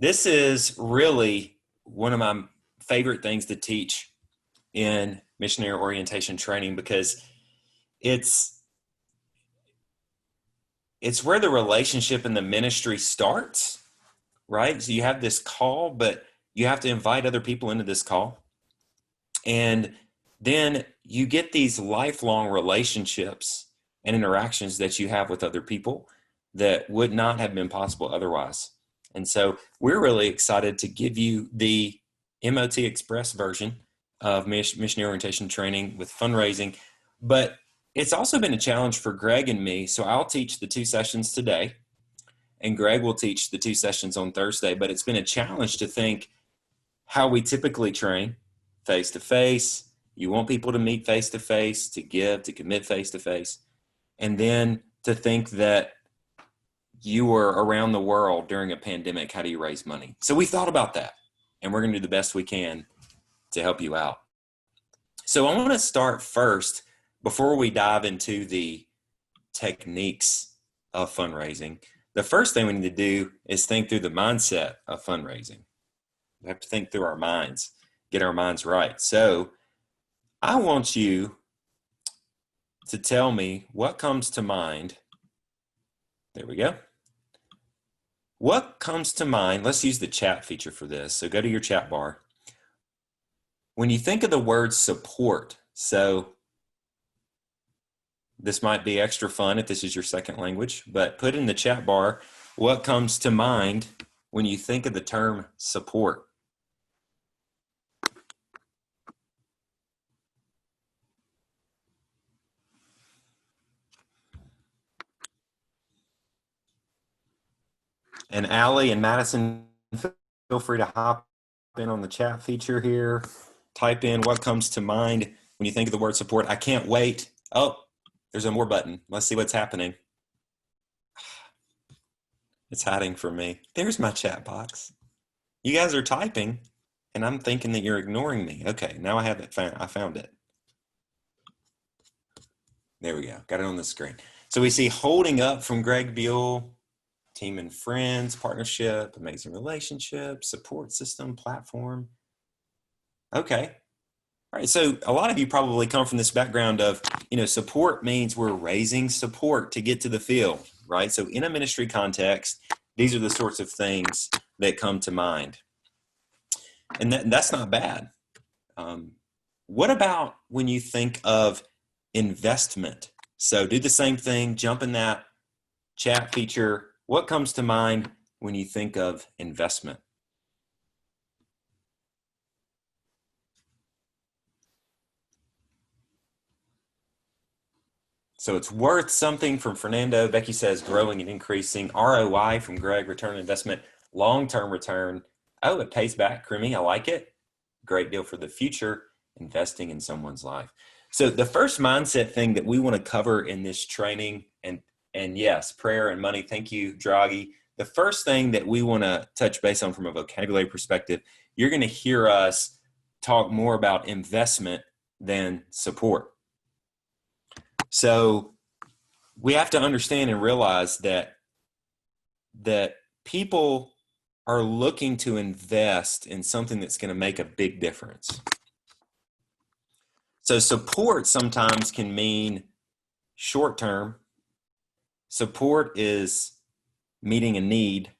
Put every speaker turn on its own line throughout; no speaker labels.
This is really one of my favorite things to teach in missionary orientation training because it's it's where the relationship and the ministry starts, right? So you have this call, but you have to invite other people into this call. And then you get these lifelong relationships and interactions that you have with other people that would not have been possible otherwise. And so we're really excited to give you the MOT Express version of missionary orientation training with fundraising. But it's also been a challenge for Greg and me. So I'll teach the 2 sessions today, and Greg will teach the 2 sessions on Thursday. But it's been a challenge to think how we typically train face to face. You want people to meet face to face, to give, to commit face to face. And then to think that you were around the world during a pandemic. How do you raise money? So we thought about that, and we're going to do the best we can to help you out. So I want to start first, before we dive into the techniques of fundraising. The first thing we need to do is think through the mindset of fundraising. We have to think through our minds, get our minds right. So I want you to tell me what comes to mind. There we go. What comes to mind? Let's use the chat feature for this. So go to your chat bar. When you think of the word support, so this might be extra fun if this is your second language, but put in the chat bar what comes to mind when you think of the term support. And Allie and Madison, feel free to hop in on the chat feature here. Type in what comes to mind when you think of the word support. I can't wait. Oh, there's a more button. Let's see what's happening. It's hiding from me. There's my chat box. You guys are typing, and I'm thinking that you're ignoring me. Okay, now I have it. I found it. There we go. Got it on the screen. So we see holding up from Greg Buell, team and friends, partnership, amazing relationship, support system, platform. Okay. All right. So a lot of you probably come from this background of, support means we're raising support to get to the field, right? So in a ministry context, these are the sorts of things that come to mind. And that's not bad. What about when you think of investment? So do the same thing, jump in that chat feature. What comes to mind when you think of investment? So it's worth something from Fernando. Becky says growing and increasing. ROI from Greg, return on investment, long-term return. Oh, it pays back, Creamy. I like it. Great deal for the future, investing in someone's life. So the first mindset thing that we want to cover in this training, and yes, prayer and money. Thank you, Draghi. The first thing that we want to touch base on from a vocabulary perspective, you're going to hear us talk more about investment than support. So we have to understand and realize that people are looking to invest in something that's going to make a big difference. So support sometimes can mean short term. Support is meeting a need,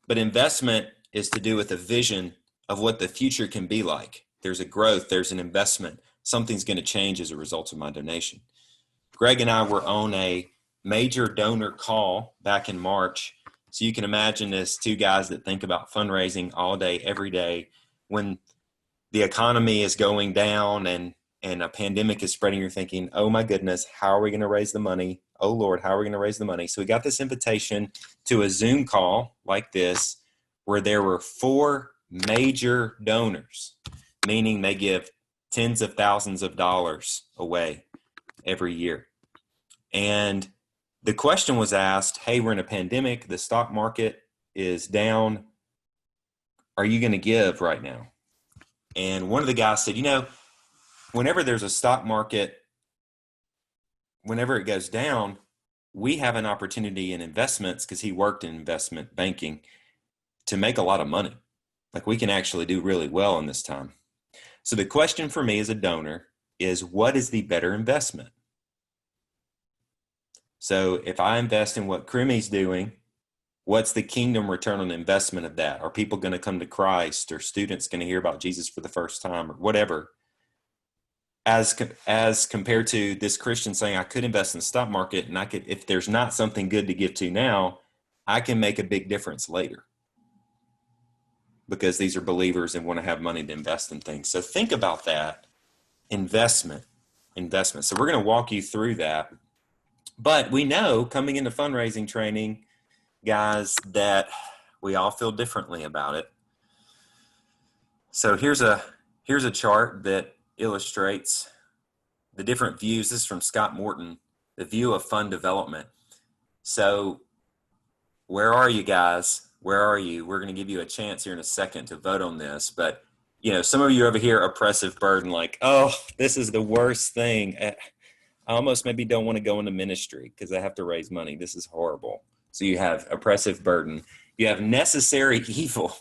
but investment is to do with a vision of what the future can be like. There's a growth, there's an investment. Something's going to change as a result of my donation. Greg and I were on a major donor call back in March. So you can imagine as 2 guys that think about fundraising all day, every day, when the economy is going down and a pandemic is spreading, you're thinking, oh my goodness, how are we going to raise the money? Oh Lord, how are we going to raise the money? So we got this invitation to a Zoom call like this, where there were 4 major donors, meaning they give tens of thousands of dollars away every year. And the question was asked, hey, we're in a pandemic, the stock market is down. Are you going to give right now? And one of the guys said, whenever there's a stock market, whenever it goes down, we have an opportunity in investments, because he worked in investment banking, to make a lot of money. Like we can actually do really well in this time. So the question for me as a donor is, what is the better investment? So if I invest in what Crimy's doing, what's the kingdom return on investment of that? Are people going to come to Christ? Or students going to hear about Jesus for the first time, or whatever? As compared to this Christian saying, I could invest in the stock market, and I could, if there's not something good to give to now, I can make a big difference later, because these are believers and want to have money to invest in things. So think about that. Investment. So we're going to walk you through that. But we know coming into fundraising training, guys, that we all feel differently about it. So here's a chart that illustrates the different views. This is from Scott Morton, the view of fund development. So where are you guys? Where are you? We're going to give you a chance here in a second to vote on this. But, you know, some of you over here, oppressive burden, like, oh, this is the worst thing. I almost maybe don't want to go into ministry because I have to raise money. This is horrible. So you have oppressive burden. You have necessary evil.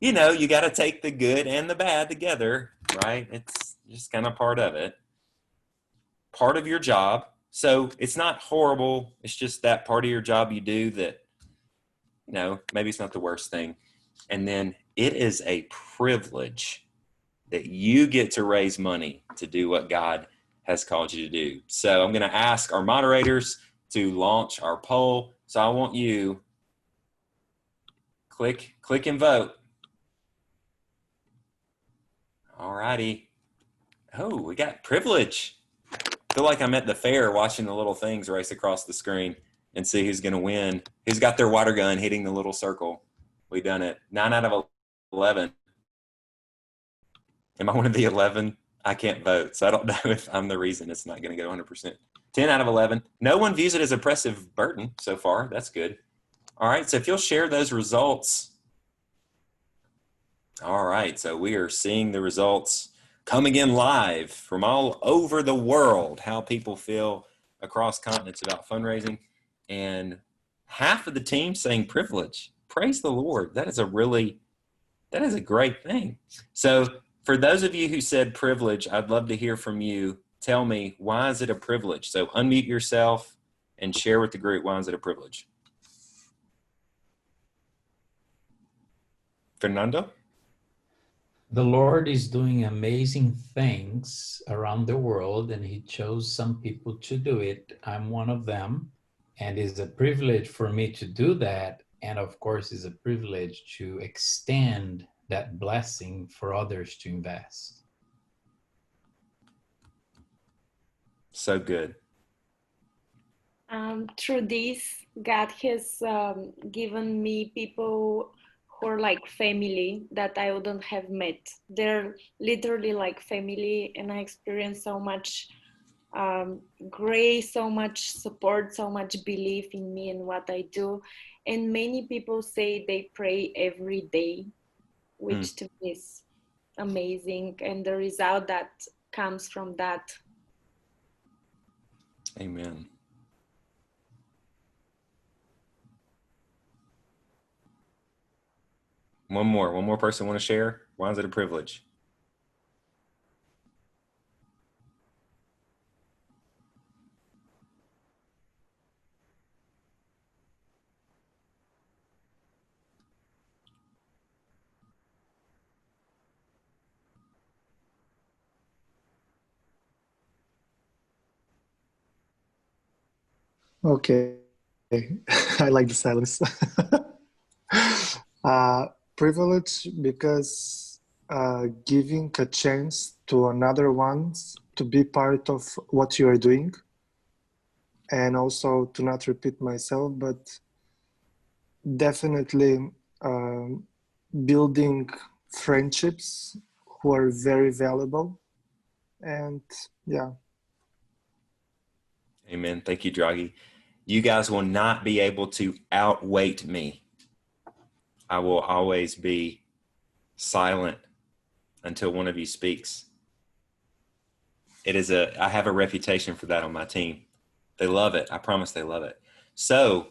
You know, you got to take the good and the bad together, right? It's just kind of part of it. Part of your job. So it's not horrible. It's just that part of your job you do that, you know, maybe it's not the worst thing. And then it is a privilege that you get to raise money to do what God has called you to do. So I'm going to ask our moderators to launch our poll. So I want you click and vote. All righty. Oh, we got privilege. I feel like I'm at the fair watching the little things race across the screen and see who's going to win. Who's got their water gun hitting the little circle? We done it. 9 out of 11. Am I one of the 11? I can't vote, so I don't know if I'm the reason it's not going to go 100%. 10 out of 11. No one views it as oppressive burden so far. That's good. All right, so if you'll share those results. All right, so we are seeing the results coming in live from all over the world, how people feel across continents about fundraising. And half of the team saying privilege. Praise the Lord. That is a great thing. So for those of you who said privilege, I'd love to hear from you. Tell me, why is it a privilege? So unmute yourself and share with the group, why is it a privilege? Fernando?
The Lord is doing amazing things around the world, and He chose some people to do it. I'm one of them, and it's a privilege for me to do that. And of course, it's a privilege to extend that blessing for others to invest.
So good.
Through this, God has given me people who are like family that I wouldn't have met. They're literally like family, and I experience so much grace, so much support, so much belief in me and what I do. And many people say they pray every day, which to me is amazing. And the result that comes from that.
Amen. One more person want to share? Why is it a privilege?
Okay, I like the silence. Privilege because giving a chance to another ones to be part of what you are doing, and also to not repeat myself, but definitely building friendships who are very valuable, and yeah.
Amen. Thank you, Draghi. You guys will not be able to outweight me. I will always be silent until one of you speaks. I have a reputation for that on my team. They love it. I promise they love it. So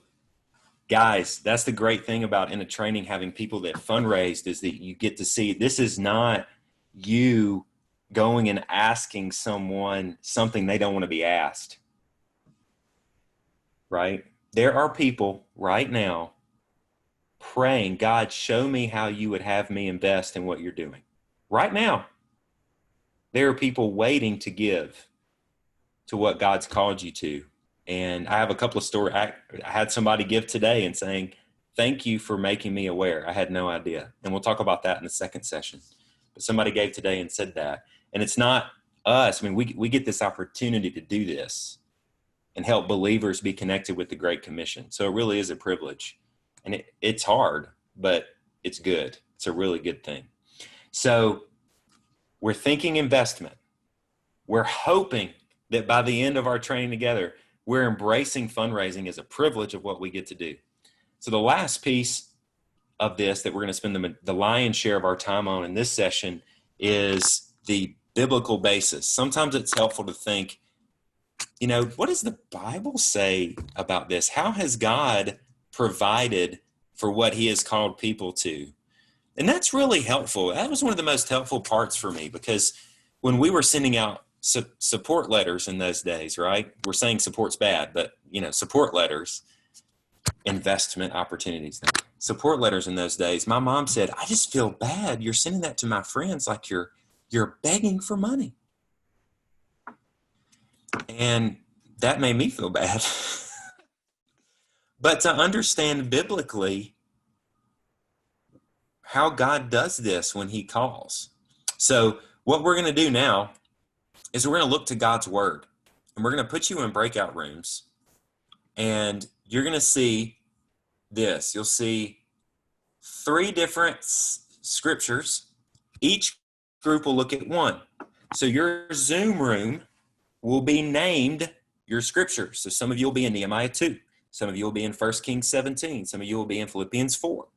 guys, that's the great thing about in a training having people that fundraised, is that you get to see this is not you going and asking someone something they don't want to be asked, right? There are people right now praying, God, show me how you would have me invest in what you're doing. Right now, there are people waiting to give to what God's called you to. And I have a couple of stories. I had somebody give today and saying, thank you for making me aware. I had no idea. And we'll talk about that in the second session. But somebody gave today and said that. And it's not us. I mean, we get this opportunity to do this and help believers be connected with the Great Commission. So it really is a privilege. And it's hard, but it's good. It's a really good thing. So we're thinking investment. We're hoping that by the end of our training together, we're embracing fundraising as a privilege of what we get to do. So the last piece of this that we're going to spend the lion's share of our time on in this session is the biblical basis. Sometimes it's helpful to think, you know, what does the Bible say about this? How has God provided for what he has called people to? And that's really helpful. That was one of the most helpful parts for me, because when we were sending out support letters in those days, right? We're saying support's bad, but you know, support letters, investment opportunities, support letters in those days, my mom said, I just feel bad. You're sending that to my friends like you're begging for money. And that made me feel bad. But to understand biblically how God does this when he calls. So what we're going to do now is we're going to look to God's word, and we're going to put you in breakout rooms, and you're going to see this. You'll see 3 different scriptures. Each group will look at one. So your Zoom room will be named your scripture. So some of you will be in Nehemiah 2. Some of you will be in 1 Kings 17. Some of you will be in Philippians 4.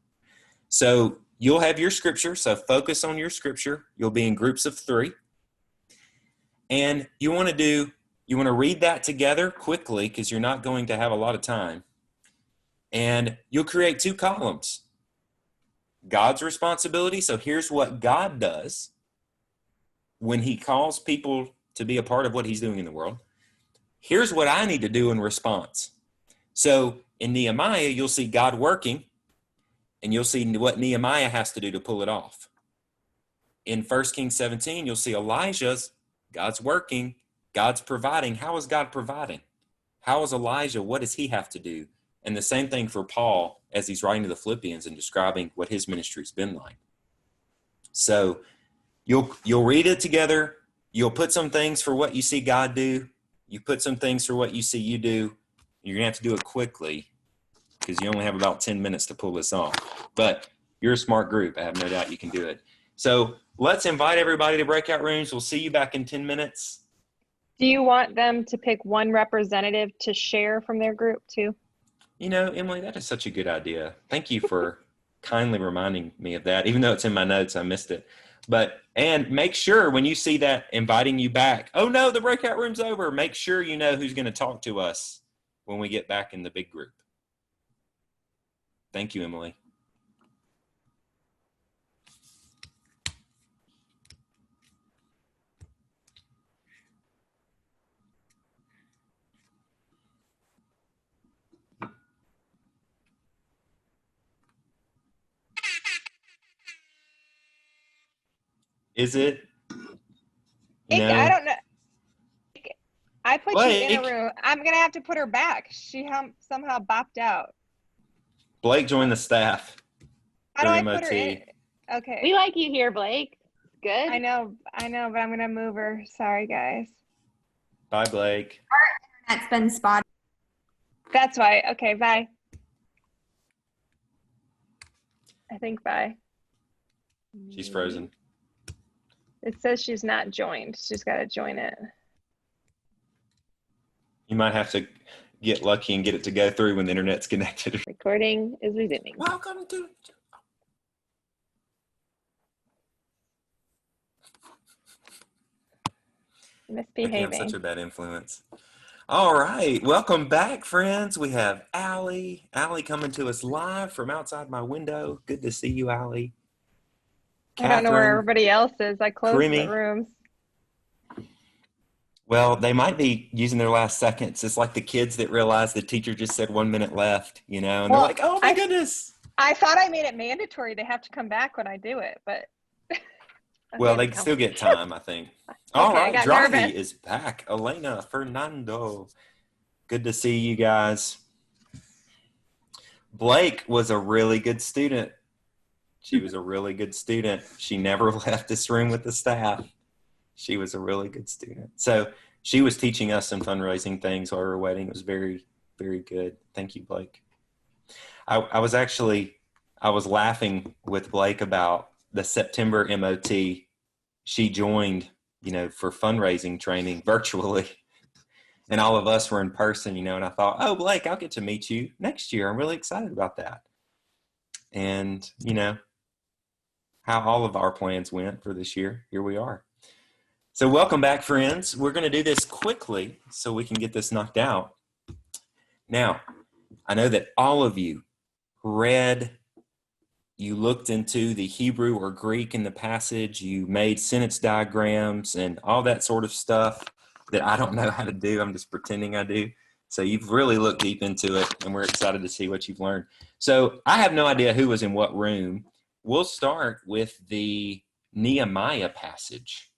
So you'll have your scripture. So focus on your scripture. You'll be in groups of 3. And you want to read that together quickly, because you're not going to have a lot of time. And you'll create 2 columns. God's responsibility. So here's what God does when he calls people to be a part of what he's doing in the world. Here's what I need to do in response. So in Nehemiah, you'll see God working, and you'll see what Nehemiah has to do to pull it off. In 1 Kings 17, you'll see Elijah's, God's working, God's providing. How is God providing? How is Elijah? What does he have to do? And the same thing for Paul as he's writing to the Philippians and describing what his ministry's been like. So you'll read it together. You'll put some things for what you see God do. You put some things for what you see you do. You're going to have to do it quickly, because you only have about 10 minutes to pull this off. But you're a smart group. I have no doubt you can do it. So let's invite everybody to breakout rooms. We'll see you back in 10 minutes.
Do you want them to pick one representative to share from their group too?
You know, Emily, that is such a good idea. Thank you for kindly reminding me of that. Even though it's in my notes, I missed it. And make sure when you see that inviting you back, oh no, the breakout room's over. Make sure you know who's going to talk to us when we get back in the big group. Thank you, Emily. Is it?
I don't know. I put
Blake.
you in a room. I'm going to have to put her back. She somehow bopped out.
Blake joined the staff.
How do I put her in? Okay.
We like you here, Blake. Good.
I know, but I'm going to move her. Sorry, guys.
Bye, Blake.
Our internet's been spotty.
That's why. Okay, bye. I think bye.
She's frozen.
It says she's not joined. She's got to join it.
You might have to get lucky and get it to go through when the internet's connected.
Recording is resuming.
Welcome to...
Misbehaving.
I'm such a bad influence. All right. Welcome back, friends. We have Allie. Allie coming to us live from outside my window. Good to see you, Allie.
I don't know where
Catherine,
everybody else is. I closed the
Creamy.
rooms.
Well, they might be using their last seconds. It's like the kids that realize the teacher just said 1 minute left, and they're
Well,
like, oh my goodness.
I thought I made it mandatory. They have to come back when I do it, but
Well,
they
they
didn't
still
come.
get time, I think. All
Okay, I
right.
got
Drivey
nervous.
is back. Elena, Fernando. Good to see you guys. Blake was a really good student. She was a really good student. She never left this room with the staff. She was a really good student. So she was teaching us some fundraising things while we were waiting. It was very, very good. Thank you, Blake. I was laughing with Blake about the September MOT. She joined, for fundraising training virtually. And all of us were in person, and I thought, oh, Blake, I'll get to meet you next year. I'm really excited about that. And, how all of our plans went for this year. Here we are. So welcome back, friends. We're going to do this quickly so we can get this knocked out. Now, I know that all of you you looked into the Hebrew or Greek in the passage, you made sentence diagrams and all that sort of stuff that I don't know how to do. I'm just pretending I do. So you've really looked deep into it, and we're excited to see what you've learned. So I have no idea who was in what room. We'll start with the Nehemiah passage.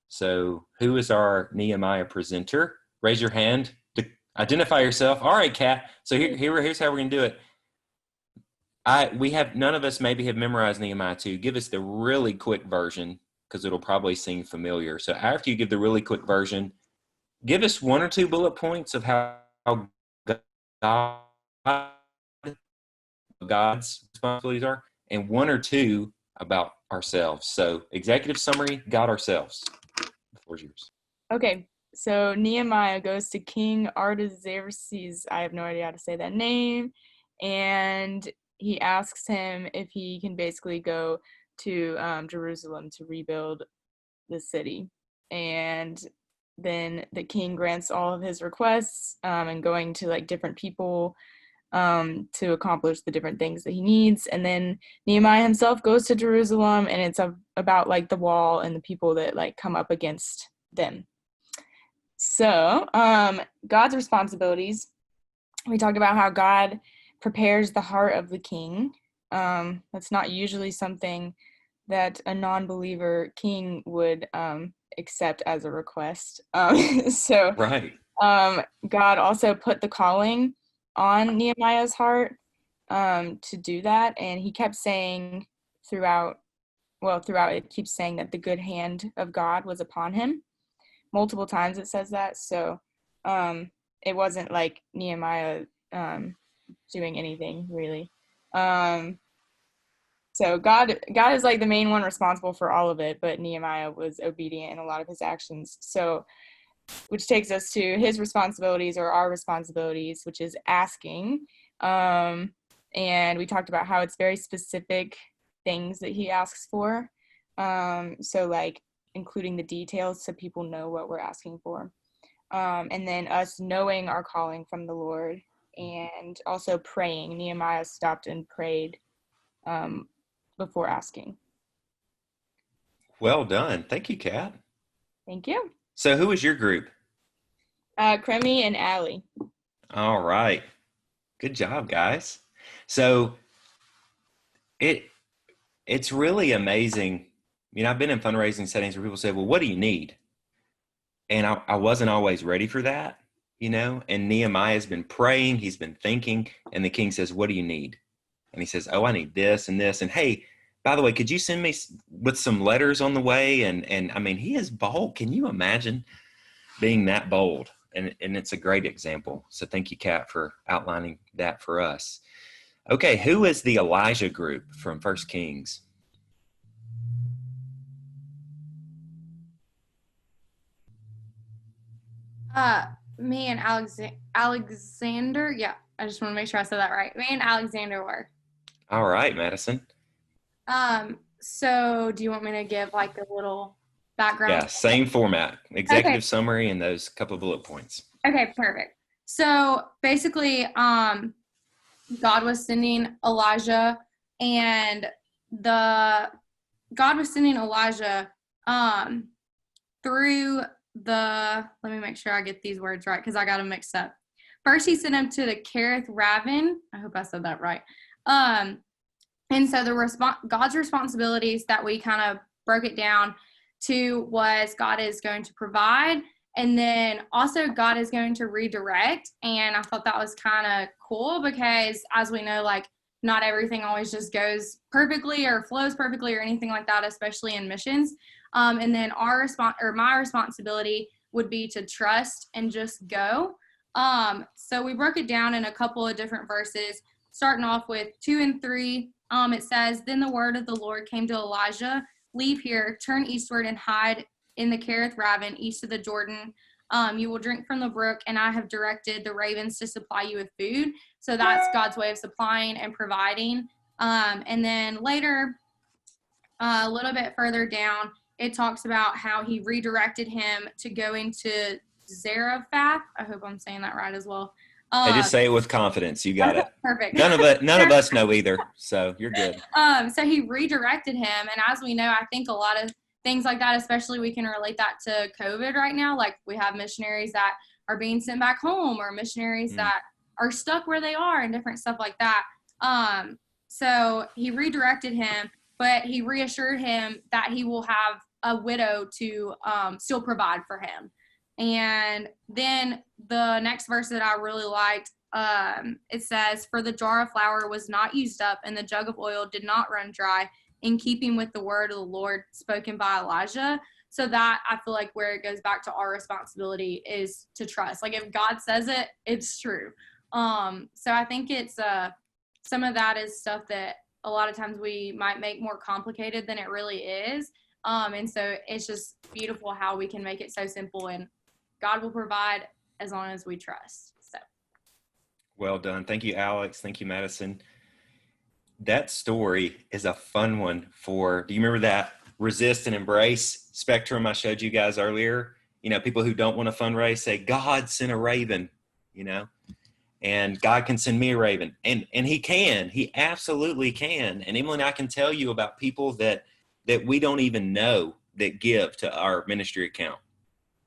So who is our Nehemiah presenter? Raise your hand to identify yourself. All right, Kat. So here's how we're going to do it. None of us maybe have memorized Nehemiah 2. Give us the really quick version because it'll probably seem familiar. So after you give the really quick version, give us 1 or 2 bullet points of how God's responsibilities are, and 1 or 2 about ourselves. So executive summary, God, ourselves. The floor is yours.
Okay, so Nehemiah goes to King Artaxerxes. I have no idea how to say that name. And he asks him if he can basically go to Jerusalem to rebuild the city. And then the king grants all of his requests and going to like different people to accomplish the different things that he needs. And then Nehemiah himself goes to Jerusalem, and it's about like the wall and the people that like come up against them. So God's responsibilities, we talked about how God prepares the heart of the king. That's not usually something that a non-believer king would accept as a request. So
Right.
God also put the calling on Nehemiah's heart to do that, and he kept saying throughout it keeps saying that the good hand of God was upon him. Multiple times it says that, so it wasn't like Nehemiah doing anything really. So God is like the main one responsible for all of it, but Nehemiah was obedient in a lot of his actions. So, which takes us to his responsibilities, or our responsibilities, which is asking. And we talked about how it's very specific things that he asks for. So like including the details so people know what we're asking for. And then us knowing our calling from the Lord, and also praying. Nehemiah stopped and prayed before asking.
Well done. Thank you, Kat.
Thank you.
So who was your group?
Cremy and Allie.
All right. Good job, guys. So it's really amazing. I've been in fundraising settings where people say, well, what do you need? And I wasn't always ready for that, and Nehemiah has been praying, he's been thinking, and the king says, what do you need? And he says, oh, I need this and this. And hey, by the way, could you send me with some letters on the way? And I mean, he is bold. Can you imagine being that bold? And it's a great example. So thank you, Kat, for outlining that for us. Okay, who is the Elijah group from 1 Kings?
Me and Alexander. Yeah, I just want to make sure I said that right. Me and Alexander were.
All right, Madison.
So do you want me to give like a little background?
Yeah, same format. Executive summary and those couple of bullet points.
Okay, perfect. So basically, God was sending Elijah, and God was sending Elijah through let me make sure I get these words right because I got them mixed up. First, he sent him to the Kerith Raven. I hope I said that right. And so God's responsibilities that we kind of broke it down to was God is going to provide, and then also God is going to redirect. And I thought that was kind of cool because, as we know, like not everything always just goes perfectly or flows perfectly or anything like that, especially in missions. And then my responsibility would be to trust and just go. So we broke it down in a couple of different verses, starting off with 2 and 3. It says, "Then the word of the Lord came to Elijah, leave here, turn eastward and hide in the Kerith Raven, east of the Jordan. You will drink from the brook, and I have directed the ravens to supply you with food." So that's God's way of supplying and providing. And then later, a little bit further down, it talks about how he redirected him to go into Zarephath. I hope I'm saying that right as well.
Hey, just say it with confidence. You got it.
Perfect.
None of us know either, so you're good.
So he redirected him, and as we know, I think a lot of things like that, especially we can relate that to COVID right now. Like we have missionaries that are being sent back home, or missionaries that are stuck where they are, and different stuff like that. So he redirected him, but he reassured him that he will have a widow to still provide for him. And then the next verse that I really liked, it says, "For the jar of flour was not used up, and the jug of oil did not run dry, in keeping with the word of the Lord spoken by Elijah." So that, I feel like, where it goes back to our responsibility is to trust. Like if God says it, it's true. So I think it's some of that is stuff that a lot of times we might make more complicated than it really is. And so it's just beautiful how we can make it so simple, and God will provide as long as we trust. So
well done. Thank you, Alex. Thank you, Madison. That story is a fun one do you remember that resist and embrace spectrum I showed you guys earlier? You know, people who don't want to fundraise say, God sent a raven, you know, and God can send me a raven. And he absolutely can. And Emily and I can tell you about people that we don't even know that give to our ministry account.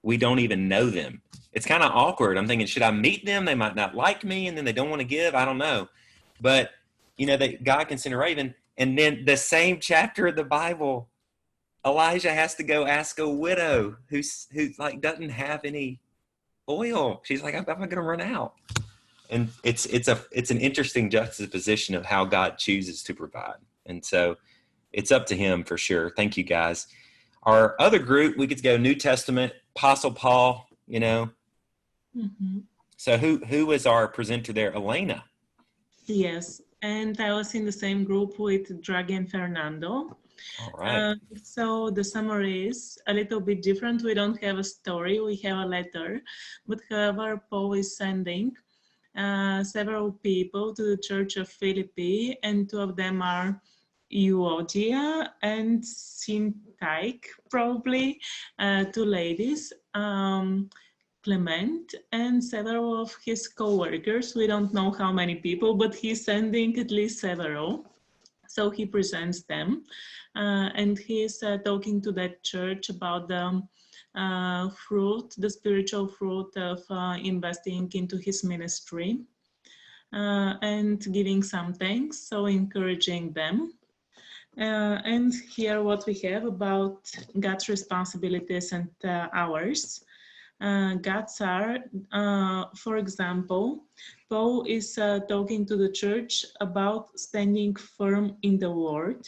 We don't even know them. It's kind of awkward. I'm thinking, should I meet them? They might not like me, and then they don't want to give. I don't know. But, you know, that God can send a raven. And then the same chapter of the Bible, Elijah has to go ask a widow who's like doesn't have any oil. She's like, I'm going to run out. And it's an interesting juxtaposition of how God chooses to provide. And so it's up to him for sure. Thank you, guys. Our other group, we get to go New Testament, Apostle Paul, you know.
Mm-hmm.
So who was our presenter there? Elena.
Yes, and I was in the same group with Draghi and Fernando.
All right.
So the summary is a little bit different. We don't have a story, we have a letter. But however, Paul is sending several people to the church of Philippi, and 2 of them are Euodia and Syntyche, probably, 2 ladies, Clement, and several of his co-workers. We don't know how many people, but he's sending at least several. So he presents them, and he's talking to that church about the the spiritual fruit of investing into his ministry, and giving some thanks, so encouraging them. And here what we have about God's responsibilities and ours. God's are, for example, Paul is talking to the church about standing firm in the Word.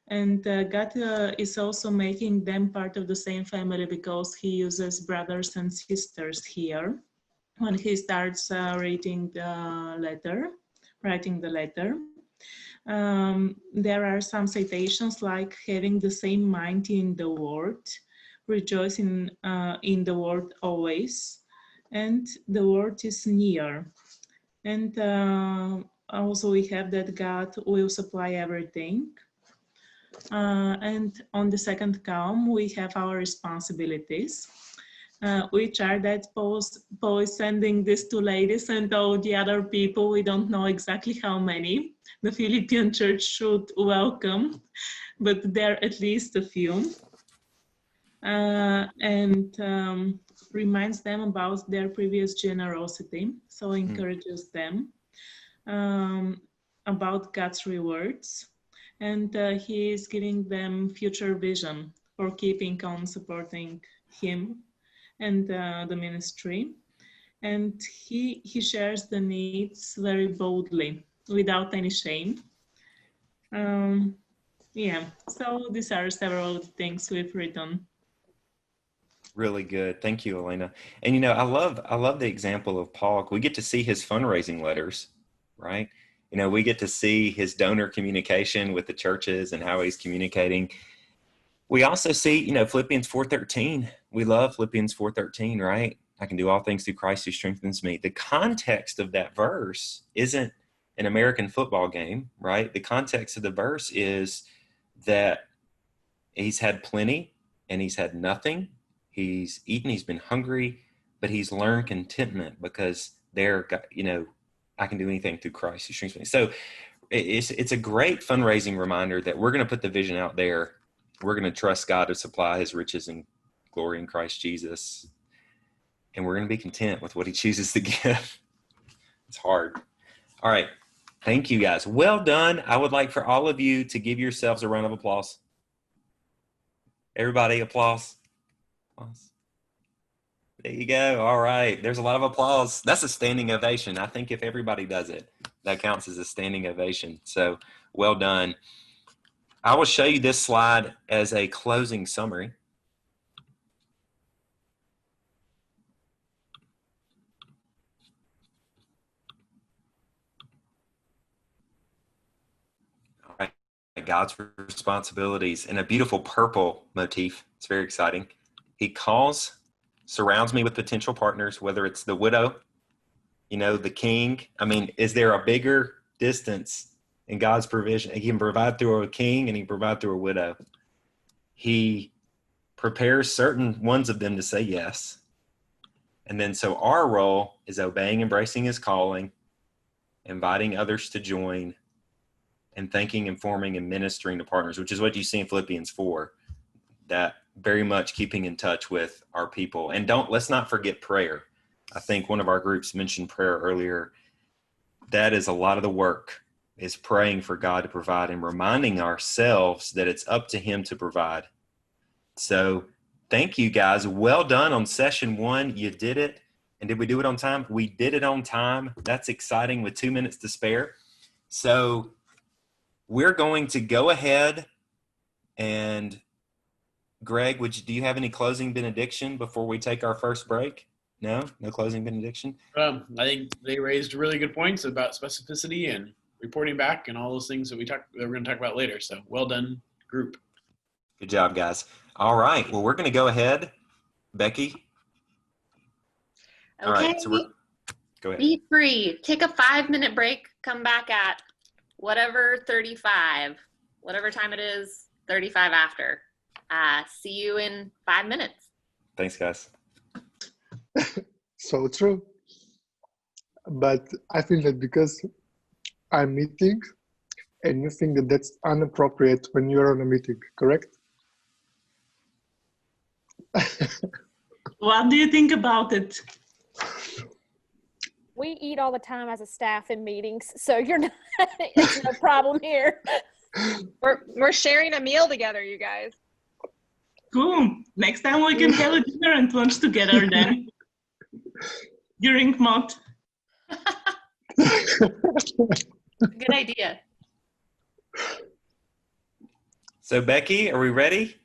And God is also making them part of the same family, because he uses brothers and sisters here when he starts writing the letter. There are some citations like having the same mind in the word, rejoicing in the word always, and the word is near. And also we have that God will supply everything. And on the second column, we have our responsibilities. which are that Paul is sending these two ladies and all the other people. We don't know exactly how many the Philippian church should welcome, but there are at least a few. And reminds them about their previous generosity, so encourages them about God's rewards, and he is giving them future vision for keeping on supporting him and the ministry. And he shares the needs very boldly without any shame. Yeah, so these are several things we've written.
Really good. Thank you, Elena. And, you know, I love the example of Paul. We get to see his fundraising letters, right? You know, we get to see his donor communication with the churches and how he's communicating. We also see, you know, Philippians 4:13. We love Philippians 4:13, right? I can do all things through Christ who strengthens me. The context of that verse isn't an American football game, right? The context of the verse is that he's had plenty and he's had nothing. He's eaten, he's been hungry, but he's learned contentment because you know, I can do anything through Christ who strengthens me. So it's a great fundraising reminder that we're going to put the vision out there. We're going to trust God to supply his riches and glory in Christ Jesus. And we're going to be content with what he chooses to give. It's hard. All right. Thank you, guys. Well done. I would like for all of you to give yourselves a round of applause. Everybody, applause. There you go. All right. There's a lot of applause. That's a standing ovation. I think if everybody does it, that counts as a standing ovation. So well done. I will show you this slide as a closing summary. All right. God's responsibilities in a beautiful purple motif. It's very exciting. He surrounds me with potential partners, whether it's the widow, you know, the king. I mean, is there a bigger distance in God's provision? He can provide through a king and he can provide through a widow. He prepares certain ones of them to say yes. And then so our role is obeying, embracing his calling, inviting others to join, and thanking, informing, and ministering to partners, which is what you see in Philippians 4. That very much keeping in touch with our people. And let's not forget prayer. I think one of our groups mentioned prayer earlier. That is a lot of the work, is praying for God to provide and reminding ourselves that it's up to him to provide. So thank you, guys. Well done on session 1. You did it. And did we do it on time? We did it on time. That's exciting with 2 minutes to spare. So we're going to go ahead and Greg, do you have any closing benediction before we take our first break? No closing benediction?
I think they raised really good points about specificity and reporting back and all those things that we're going to talk about later. So well done, group.
Good job, guys. All right. Well, we're going to go ahead. Becky?
Okay.
All right. So go ahead.
Be free. Take a 5-minute break. Come back at whatever 35, whatever time it is, 35 after. See you in 5 minutes.
Thanks, guys.
So true. But I feel that because I'm meeting, and you think that that's inappropriate when you're on a meeting, correct?
What do you think about it?
We eat all the time as a staff in meetings, so you're not, it's no problem here.
We're sharing a meal together, you guys.
Cool. Next time we can have a dinner and lunch together then. During Mott.
Good idea.
So Becky, are we ready?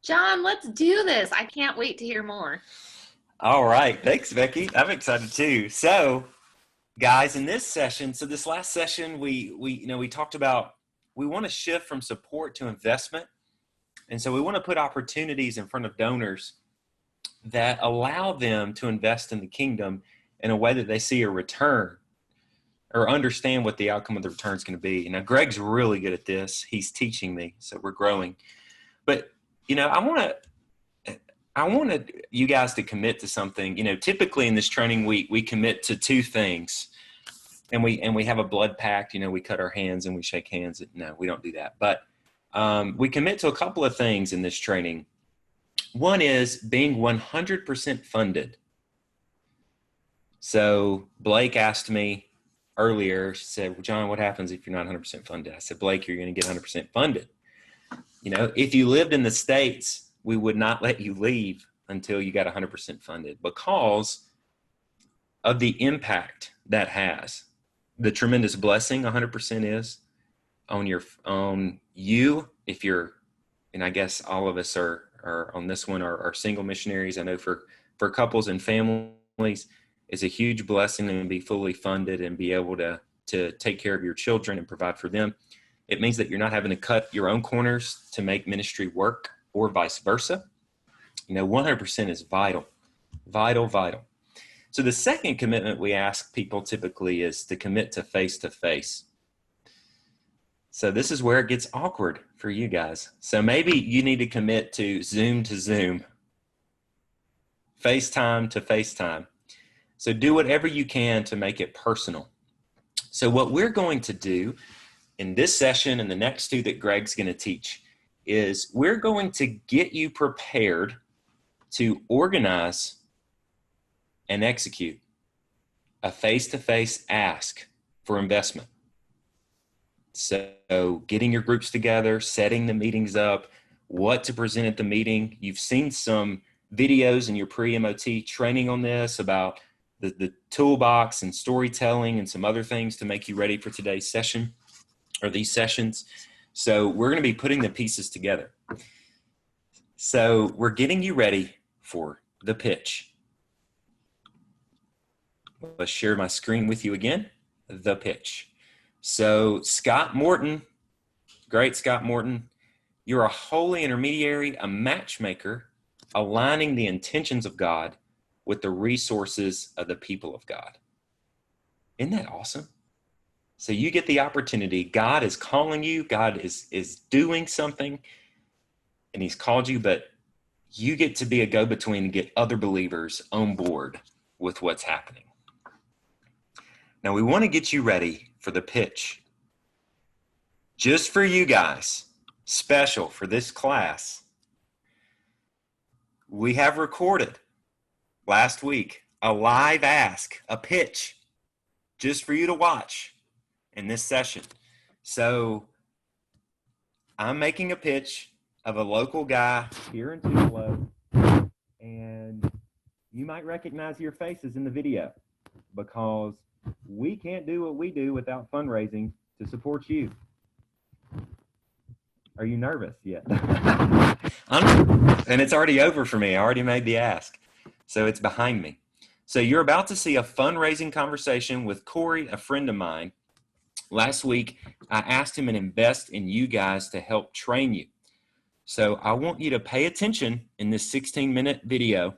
John, let's do this. I can't wait to hear more.
All right. Thanks, Becky. I'm excited too. So guys, in this session, this last session, we talked about, we want to shift from support to investment. And so we want to put opportunities in front of donors that allow them to invest in the kingdom in a way that they see a return or understand what the outcome of the return is going to be. Now, Greg's really good at this. He's teaching me, so we're growing. But, I I wanted you guys to commit to something. You know, typically in this training week, we commit to 2 things, and we have a blood pact. You know, we cut our hands and we shake hands. No, we don't do that. But we commit to a couple of things in this training. One is being 100% funded. So Blake asked me earlier, she said, well, John, what happens if you're not 100% funded? I said, Blake, you're going to get 100% funded. You know, if you lived in the States, we would not let you leave until you got 100% funded because of the impact that has. The tremendous blessing 100% is on you, if you're, and I guess all of us are on this one are single missionaries. I know for couples and families, it's a huge blessing to be fully funded and be able to take care of your children and provide for them. It means that you're not having to cut your own corners to make ministry work or vice versa. You know, 100% is vital, vital, vital. So the second commitment we ask people typically is to commit to face-to-face. So this is where it gets awkward for you guys. So maybe you need to commit to Zoom, FaceTime to FaceTime. So do whatever you can to make it personal. So what we're going to do in this session and the next 2 that Greg's going to teach is we're going to get you prepared to organize and execute a face-to-face ask for investment. So getting your groups together, setting the meetings up, what to present at the meeting. You've seen some videos in your pre-MOT training on this about the toolbox and storytelling and some other things to make you ready for today's session or these sessions. So we're going to be putting the pieces together. So we're getting you ready for the pitch. Let's share my screen with you again. The pitch. So Scott Morton, great Scott Morton, you're a holy intermediary, a matchmaker, aligning the intentions of God with the resources of the people of God. Isn't that awesome? So you get the opportunity. God is calling you. God is doing something, and he's called you, but you get to be a go-between and get other believers on board with what's happening. Now we want to get you ready for the pitch. Just for you guys, special for this class, we have recorded last week a live ask, a pitch, just for you to watch in this session. So I'm making a pitch of a local guy here in Tupelo, and you might recognize your faces in the video because we can't do what we do without fundraising to support you. Are you nervous yet? And it's already over for me. I already made the ask. So it's behind me. So you're about to see a fundraising conversation with Corey, a friend of mine. Last week, I asked him to invest in you guys to help train you. So I want you to pay attention in this 16-minute video.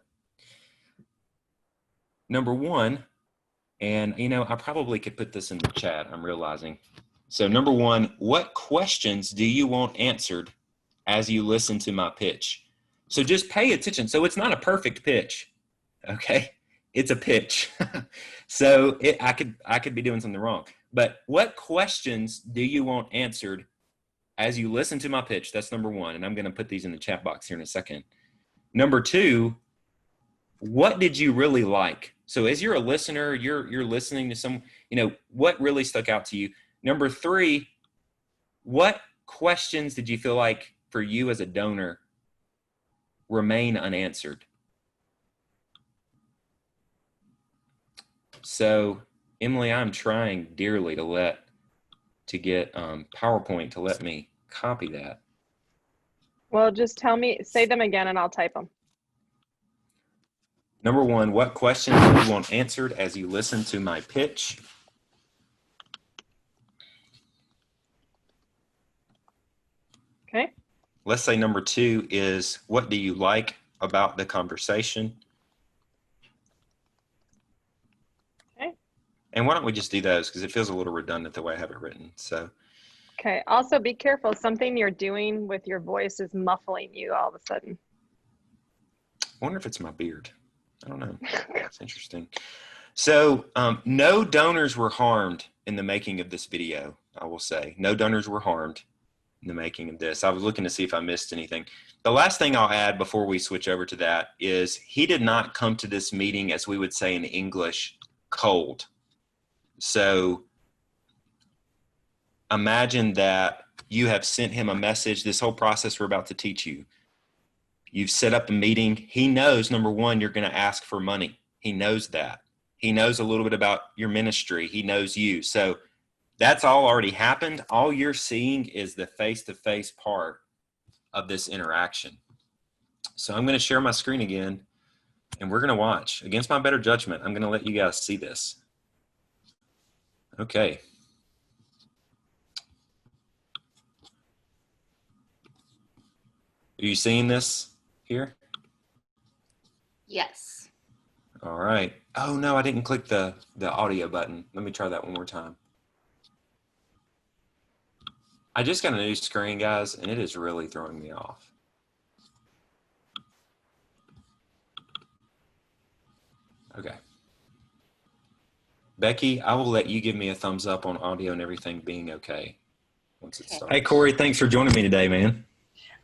Number one, and you know, I probably could put this in the chat, I'm realizing. So number one, what questions do you want answered as you listen to my pitch? So just pay attention. So it's not a perfect pitch, okay? It's a pitch. So I could be doing something wrong. But what questions do you want answered as you listen to my pitch? That's number one. And I'm going to put these in the chat box here in a second. Number two, what did you really like? So as you're a listener, you're listening to some, you know, what really stuck out to you? Number three, what questions did you feel like for you as a donor remain unanswered? So Emily, I'm trying dearly to get PowerPoint to let me copy that.
Well, just say them again and I'll type them.
Number one, what questions do you want answered as you listen to my pitch?
Okay.
Let's say number two is, what do you like about the conversation?
Okay.
And why don't we just do those, because it feels a little redundant the way I have it written. So.
Okay. Also, be careful. Something you're doing with your voice is muffling you all of a sudden.
I wonder if it's my beard. I don't know. It's interesting. So no donors were harmed in the making of this video, I will say. No donors were harmed in the making of this. I was looking to see if I missed anything. The last thing I'll add before we switch over to that is he did not come to this meeting, as we would say in English, cold. So imagine that you have sent him a message, this whole process we're about to teach you. You've set up a meeting. He knows, number one, you're going to ask for money. He knows that. He knows a little bit about your ministry. He knows you. So that's all already happened. All you're seeing is the face-to-face part of this interaction. So I'm going to share my screen again, and we're going to watch. Against my better judgment, I'm going to let you guys see this. Okay. Are you seeing this here?
Yes.
All right. Oh, no, I didn't click the audio button. Let me try that one more time. I just got a new screen, guys, and it is really throwing me off. Okay. Becky, I will let you give me a thumbs up on audio and everything being okay once it starts. Hey, Corey, thanks for joining me today, man.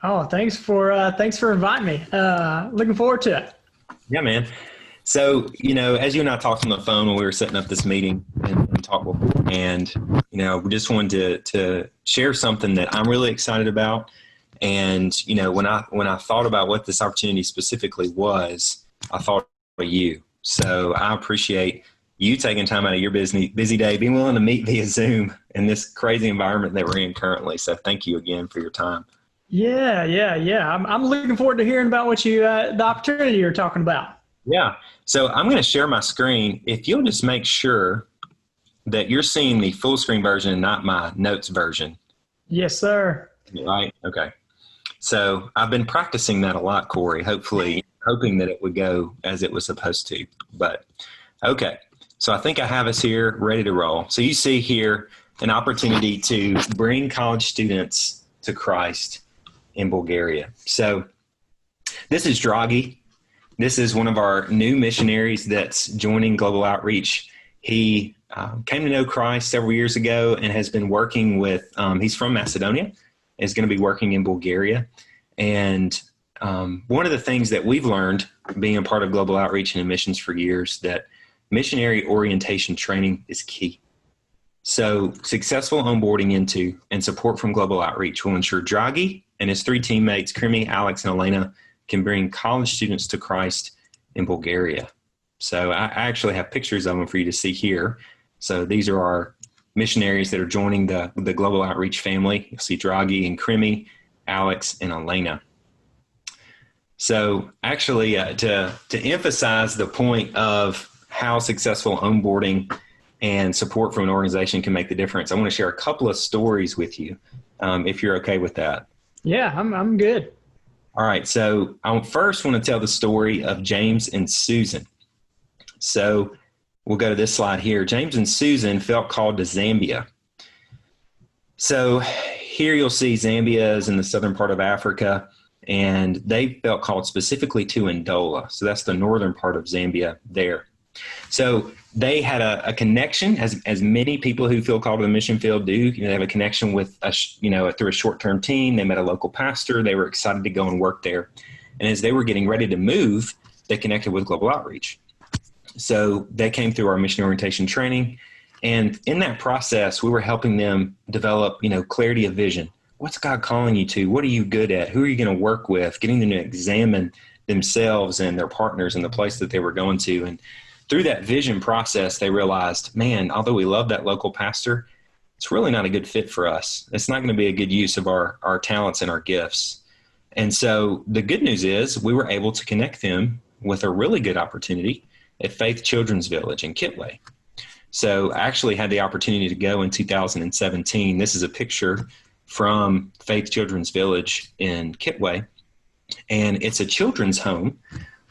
Oh, thanks for inviting me. Looking forward to it.
Yeah, man. So, as you and I talked on the phone when we were setting up this meeting and talked before, and, we just wanted to share something that I'm really excited about. And, when I thought about what this opportunity specifically was, I thought of you. So I appreciate you taking time out of your busy day, being willing to meet via Zoom in this crazy environment that we're in currently. So thank you again for your time.
Yeah. I'm looking forward to hearing about what the opportunity you're talking about.
Yeah. So I'm going to share my screen. If you'll just make sure that you're seeing the full screen version and not my notes version.
Yes, sir.
Right. Okay. So I've been practicing that a lot, Corey, hoping that it would go as it was supposed to. But okay. So I think I have us here ready to roll. So you see here an opportunity to bring college students to Christ in Bulgaria. So this is Draghi. This is one of our new missionaries that's joining Global Outreach. He came to know Christ several years ago and has been working with, he's from Macedonia, is going to be working in Bulgaria. And one of the things that we've learned being a part of Global Outreach and missions for years, that missionary orientation training is key. So successful onboarding into and support from Global Outreach will ensure Draghi and his three teammates, Krimi, Alex, and Elena, can bring college students to Christ in Bulgaria. So I actually have pictures of them for you to see here. So these are our missionaries that are joining the Global Outreach family. You'll see Draghi and Krimi, Alex, and Elena. So actually to emphasize the point of how successful onboarding and support from an organization can make the difference, I want to share a couple of stories with you, if you're okay with that.
Yeah, I'm good.
All right, so I first want to tell the story of James and Susan. So we'll go to this slide here. James and Susan felt called to Zambia. So here you'll see Zambia is in the southern part of Africa, and they felt called specifically to Ndola. So that's the northern part of Zambia there. So they had a connection, as many people who feel called to the mission field do. They have a connection with through a short-term team. They met a local pastor. They were excited to go and work there. And as they were getting ready to move, they connected with Global Outreach. So they came through our mission orientation training. And in that process, we were helping them develop, clarity of vision. What's God calling you to? What are you good at? Who are you going to work with? Getting them to examine themselves and their partners and the place that they were going to. And through that vision process, they realized, man, although we love that local pastor, it's really not a good fit for us. It's not going to be a good use of our talents and our gifts. And so the good news is we were able to connect them with a really good opportunity at Faith Children's Village in Kitwe. So I actually had the opportunity to go in 2017. This is a picture from Faith Children's Village in Kitwe. And it's a children's home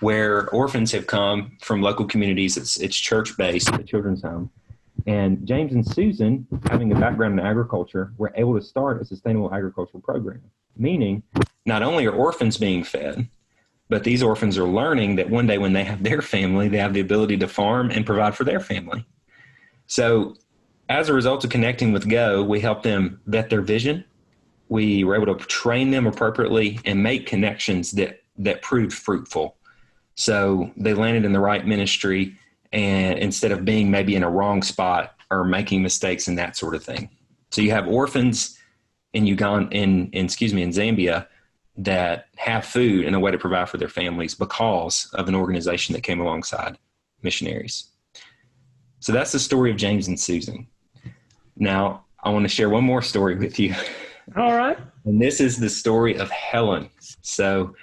where orphans have come from local communities. It's church-based, a children's home. And James and Susan, having a background in agriculture, were able to start a sustainable agricultural program, meaning not only are orphans being fed, But these orphans are learning that one day when they have their family, they have the ability to farm and provide for their family. So as a result of connecting with Go, we help them vet their vision. We were able to train them appropriately and make connections that proved fruitful. So they landed in the right ministry, and instead of being maybe in a wrong spot or making mistakes and that sort of thing. So you have orphans in Uganda, in Zambia, that have food and a way to provide for their families because of an organization that came alongside missionaries. So that's the story of James and Susan. Now, I want to share one more story with you.
All right.
And this is the story of Helen. So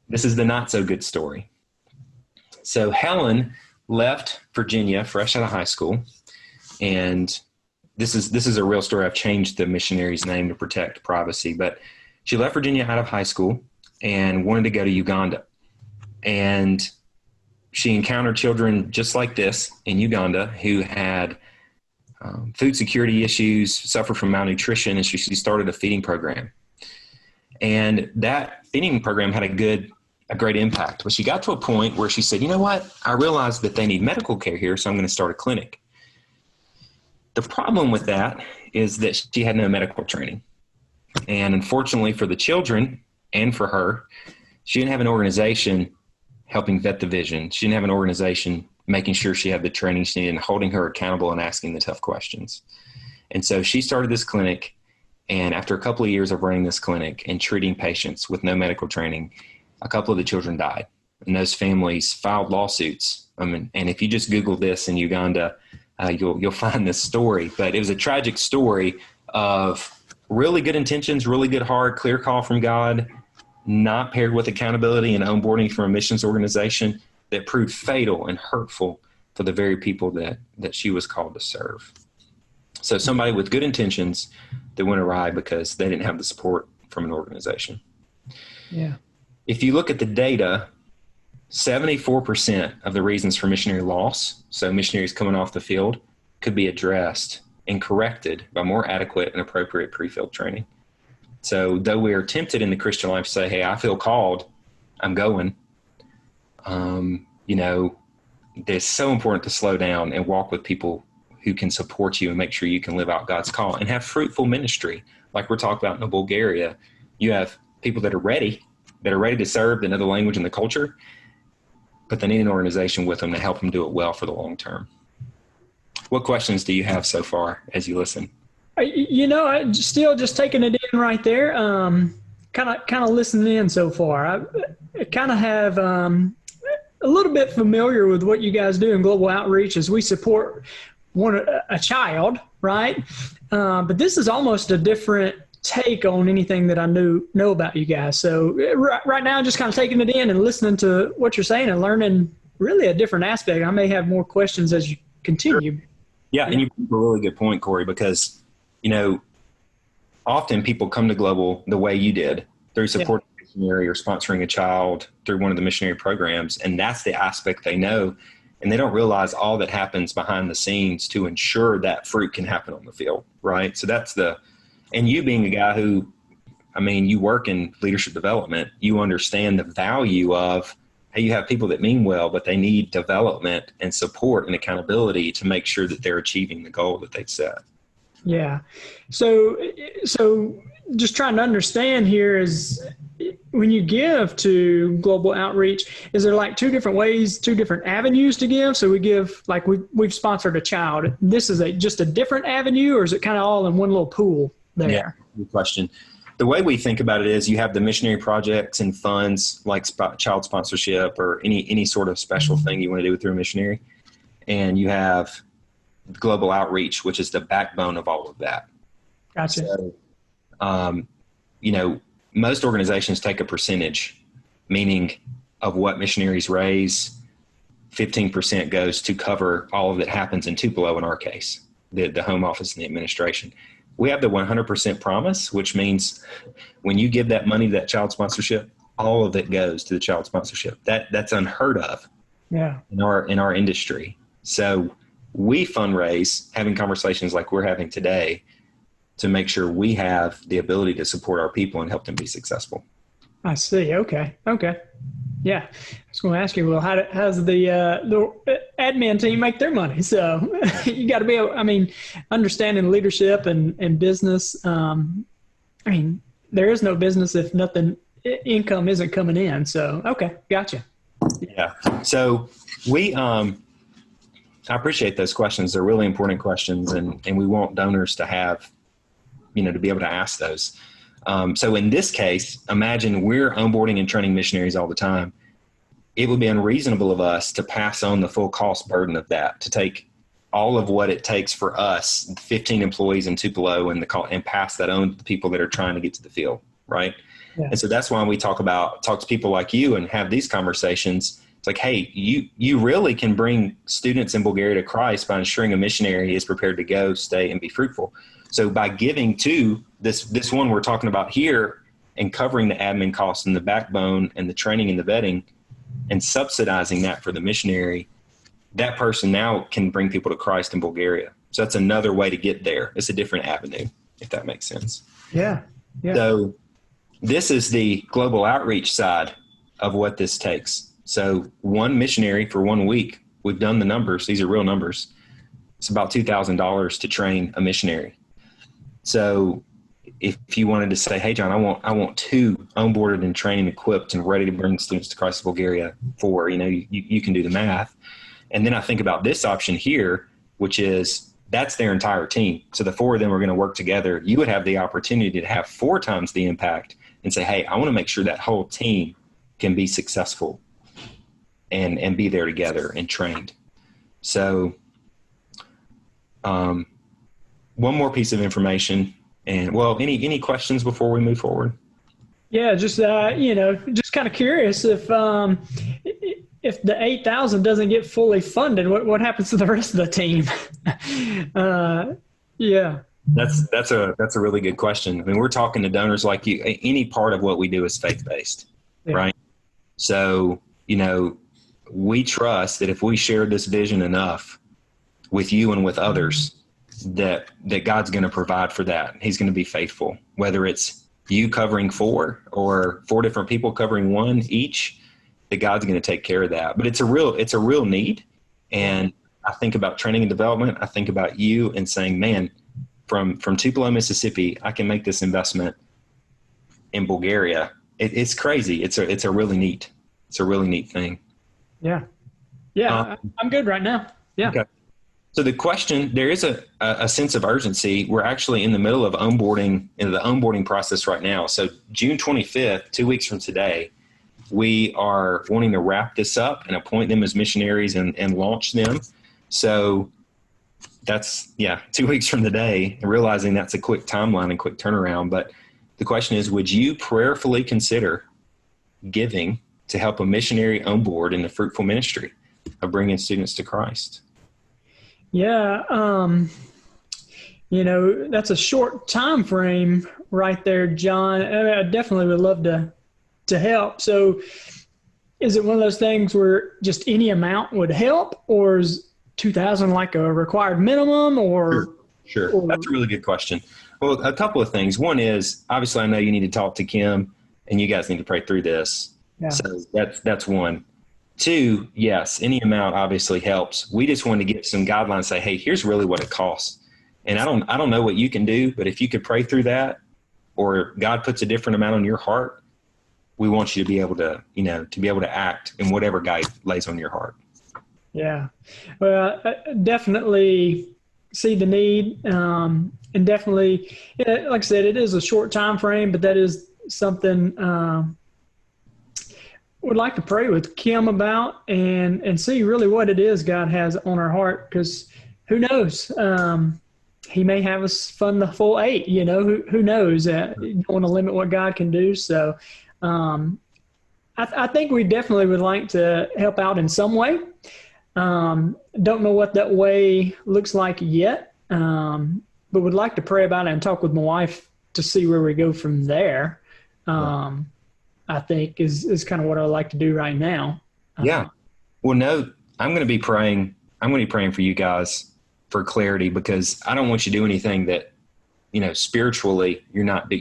this is the not so good story. So Helen left Virginia fresh out of high school. And this is a real story. I've changed the missionary's name to protect privacy, but she left Virginia out of high school and wanted to go to Uganda. And she encountered children just like this in Uganda who had food security issues, suffered from malnutrition, and she started a feeding program. And that feeding program had a great impact. But she got to a point where she said, you know what? I realized that they need medical care here, so I'm going to start a clinic. The problem with that is that she had no medical training. And unfortunately for the children and for her, she didn't have an organization helping vet the vision. She didn't have an organization making sure she had the training she needed and holding her accountable and asking the tough questions. And so she started this clinic, and after a couple of years of running this clinic and treating patients with no medical training, a couple of the children died. And those families filed lawsuits. And if you just Google this in Uganda, you'll find this story. But it was a tragic story of really good intentions, really good heart, clear call from God, not paired with accountability and onboarding from a missions organization that proved fatal and hurtful for the very people that she was called to serve. So somebody with good intentions that went awry because they didn't have the support from an organization.
Yeah.
If you look at the data, 74% of the reasons for missionary loss, so missionaries coming off the field, could be addressed and corrected by more adequate and appropriate pre-field training. So though we are tempted in the Christian life to say, hey, I feel called, I'm going, it's so important to slow down and walk with people who can support you and make sure you can live out God's call and have fruitful ministry. Like we're talking about in Bulgaria, you have people that are ready to serve, that know the language and the culture, but they need an organization with them to help them do it well for the long term. What questions do you have so far as you listen?
I still just taking it in right there. Kind of listening in so far. I kind of have a little bit familiar with what you guys do in global outreach as we support a child, right? But this is almost a different take on anything that I know about you guys. So right now, just kind of taking it in and listening to what you're saying and learning really a different aspect. I may have more questions as you continue.
Sure. Yeah, and you bring up a really good point, Corey, because often people come to Global the way you did, through supporting a missionary or sponsoring a child through one of the missionary programs, and that's the aspect they know, and they don't realize all that happens behind the scenes to ensure that fruit can happen on the field, right? So and you being a guy who, you work in leadership development, you understand the value of, hey, you have people that mean well, but they need development and support and accountability to make sure that they're achieving the goal that they've set.
Yeah. So just trying to understand here is when you give to global outreach, is there like two different ways, two different avenues to give? So we give, like we've sponsored a child. This is just a different avenue, or is it kind of all in one little pool there?
Yeah, good question. The way we think about it is you have the missionary projects and funds like child sponsorship or any sort of special thing you want to do through a missionary. And you have global outreach, which is the backbone of all of that.
Gotcha.
So, most organizations take a percentage, meaning of what missionaries raise, 15% goes to cover all of that happens in Tupelo in our case, the home office and the administration. We have the 100% promise, which means when you give that money to that child sponsorship, all of it goes to the child sponsorship. That's unheard of in our industry. So we fundraise, having conversations like we're having today, to make sure we have the ability to support our people and help them be successful.
I see. Okay. Yeah, I was going to ask you, well, how's the admin team make their money? So you got to be, I mean, understanding leadership and business. I mean, there is no business if income isn't coming in. So, okay, gotcha.
Yeah. So I appreciate those questions. They're really important questions, and we want donors to have, to be able to ask those. So in this case, imagine we're onboarding and training missionaries all the time. It would be unreasonable of us to pass on the full cost burden of that, to take all of what it takes for us, 15 employees in Tupelo, and pass that on to the people that are trying to get to the field, right? Yeah. And so that's why we talk to people like you and have these conversations. It's like, hey, you really can bring students in Bulgaria to Christ by ensuring a missionary is prepared to go, stay, and be fruitful. So by giving to this one we're talking about here and covering the admin costs and the backbone and the training and the vetting and subsidizing that for the missionary, that person now can bring people to Christ in Bulgaria. So that's another way to get there. It's a different avenue, if that makes sense.
Yeah. Yeah.
So this is the global outreach side of what this takes. So one missionary for 1 week, we've done the numbers. These are real numbers. It's about $2,000 to train a missionary. So if you wanted to say, hey, John, I want 2 onboarded and trained, equipped, and ready to bring students to Christ Bulgaria for, you can do the math. And then I think about this option here, which is that's their entire team. So the 4 of them are going to work together. You would have the opportunity to have 4 times the impact and say, hey, I want to make sure that whole team can be successful and be there together and trained. So one more piece of information. And any questions before we move forward?
Yeah, just just kind of curious if the 8,000 doesn't get fully funded, what happens to the rest of the team? Yeah,
that's a really good question. I mean, we're talking to donors like you. Any part of what we do is faith-based, right? So we trust that if we share this vision enough with you and with others, that God's going to provide for that. He's going to be faithful, whether it's you covering 4 or 4 different people covering 1 each, that God's going to take care of that. But it's a real need. And I think about training and development. I think about you and saying, man, from Tupelo, Mississippi, I can make this investment in Bulgaria. It's crazy. It's a really neat thing.
Yeah. Yeah. I'm good right now. Yeah.
Okay. So the question, there is a sense of urgency. We're actually in the middle of the onboarding process right now. So June 25th, 2 weeks from today, we are wanting to wrap this up and appoint them as missionaries and launch them. So that's 2 weeks from today, realizing that's a quick timeline and quick turnaround. But the question is, would you prayerfully consider giving to help a missionary on board in the fruitful ministry of bringing students to Christ?
Yeah, that's a short time frame right there, John. I definitely would love to help. So is it one of those things where just any amount would help, or is 2,000 like a required minimum, or?
Sure. That's a really good question. Well, a couple of things. One is, obviously, I know you need to talk to Kim and you guys need to pray through this. Yeah. So that's one. 2, yes, any amount obviously helps. We just wanted to get some guidelines, say, hey, here's really what it costs. And I don't know what you can do, but if you could pray through that, or God puts a different amount on your heart, we want you to be able to act in whatever God lays on your heart.
Yeah. Well, I definitely see the need. And definitely, like I said, it is a short time frame, but that is something, would like to pray with Kim about and see really what it is God has on our heart, because who knows? He may have us fund the full 8, who knows? You don't want to limit what God can do. So I think we definitely would like to help out in some way. Don't know what that way looks like yet, but would like to pray about it and talk with my wife to see where we go from there. I think is kind of what I like to do right now.
Yeah. Well, no, I'm going to be praying for you guys for clarity, because I don't want you to do anything that, spiritually you're not,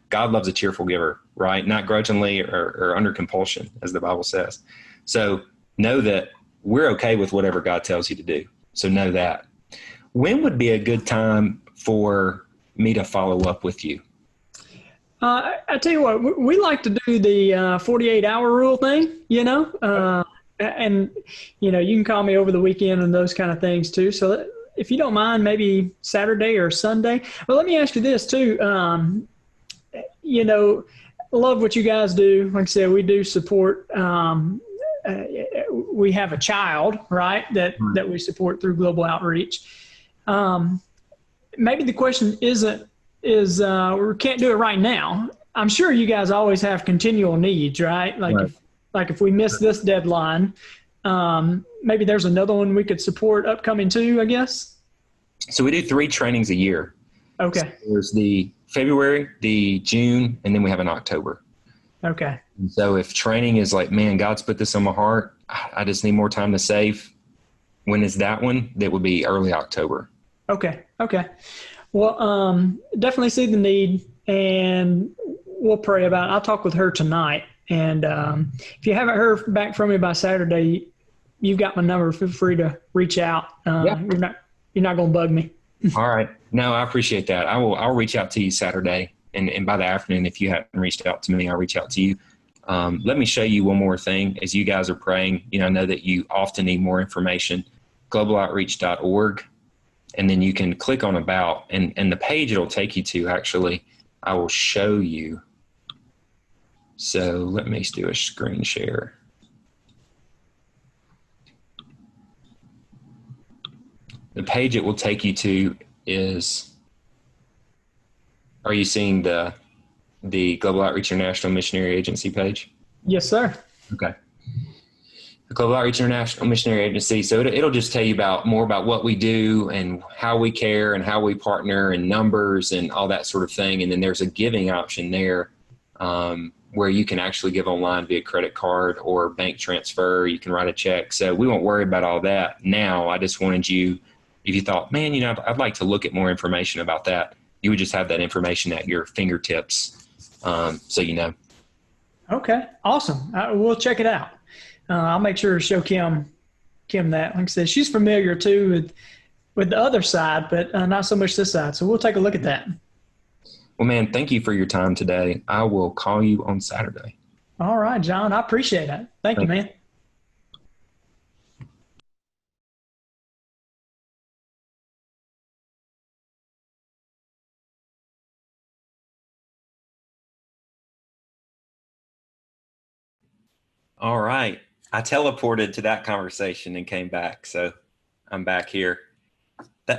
God loves a cheerful giver. right? Not grudgingly or under compulsion, as the Bible says. So know that we're okay with whatever God tells you to do. So know that. When would be a good time for me to follow up with you?
I tell you what, we like to do the 48-hour rule thing, and, you can call me over the weekend and those kind of things too. So if you don't mind, maybe Saturday or Sunday. Well, let me ask you this too. Love what you guys do. Like I said, we do support, we have a child, right, that we support through Global Outreach. Maybe the question is we can't do it right now. I'm sure you guys always have continual needs, right? Like if we miss this deadline, maybe there's another one we could support upcoming too, I guess.
So we do 3 trainings a year.
Okay.
So there's the February, the June, and then we have an October.
Okay.
And so if training is like, man, God's put this on my heart, I just need more time to save. When is that one? That would be early October. Okay.
Well, definitely see the need, and we'll pray about it. I'll talk with her tonight. And if you haven't heard back from me by Saturday, you've got my number. Feel free to reach out. You're not going to bug me.
All right. No, I appreciate that. I'll reach out to you Saturday, and by the afternoon, if you haven't reached out to me, I'll reach out to you. Let me show you one more thing. As you guys are praying, I know that you often need more information. globaloutreach.org. And then you can click on About, and the page it'll take you to, actually, I will show you. So let me do a screen share. The page it will take you to is, are you seeing the Global Outreach International Missionary Agency page?
Yes, sir.
Okay. The Global Outreach International Missionary Agency. So it'll just tell you more about what we do and how we care and how we partner and numbers and all that sort of thing. And then there's a giving option there where you can actually give online via credit card or bank transfer. You can write a check. So we won't worry about all that now. I just wanted you, if you thought, man, I'd like to look at more information about that, you would just have that information at your fingertips. So you know.
Okay, awesome. We'll check it out. I'll make sure to show Kim that. Like I said, she's familiar too with the other side, but not so much this side. So we'll take a look at that.
Well, man, thank you for your time today. I will call you on Saturday.
All right, John. I appreciate it. Thank you, man.
All right. I teleported to that conversation and came back. So I'm back here.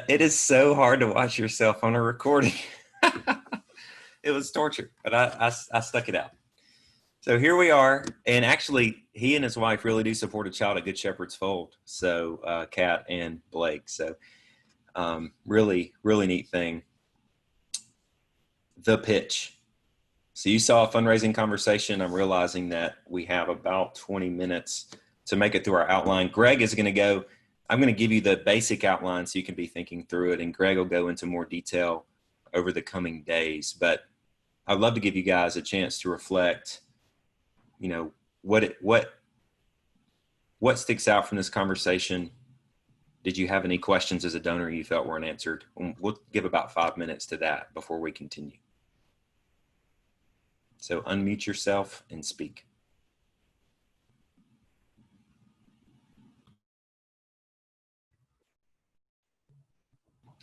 It is so hard to watch yourself on a recording. It was torture, but I stuck it out. So here we are. And actually, he and his wife really do support a child at Good Shepherd's Fold. So Kat and Blake. So really, really neat thing. The pitch. So you saw a fundraising conversation. I'm realizing that we have about 20 minutes to make it through our outline. Greg is going to go. I'm going to give you the basic outline so you can be thinking through it. And Greg will go into more detail over the coming days. But I'd love to give you guys a chance to reflect, what sticks out from this conversation. Did you have any questions as a donor you felt weren't answered? We'll give about 5 minutes to that before we continue. So unmute yourself and speak.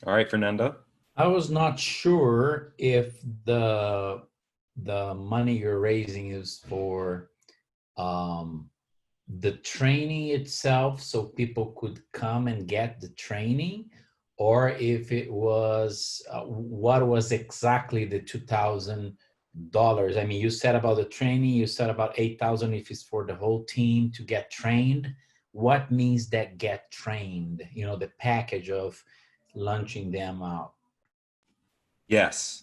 All right, Fernando.
I was not sure if the money you're raising is for the training itself, so people could come and get the training, or if it was what was exactly the $2,000. I mean, you said about the training, you said about $8,000 if it's for the whole team to get trained. What means that get trained? The package of launching them out.
Yes,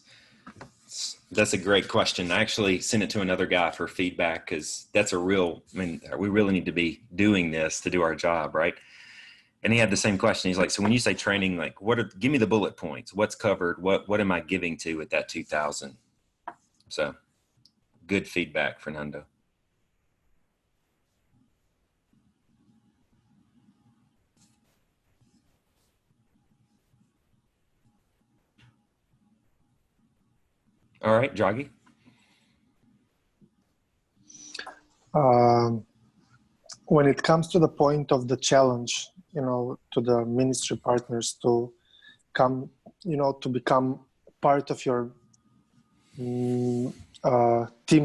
that's a great question. I actually sent it to another guy for feedback because that's we really need to be doing this to do our job, right? And he had the same question. He's like, so when you say training, like give me the bullet points, what's covered? What am I giving to at that 2,000? So Good feedback, Fernando. All right, Joggy.
When it comes to the point of the challenge, to the ministry partners to come, to become part of your team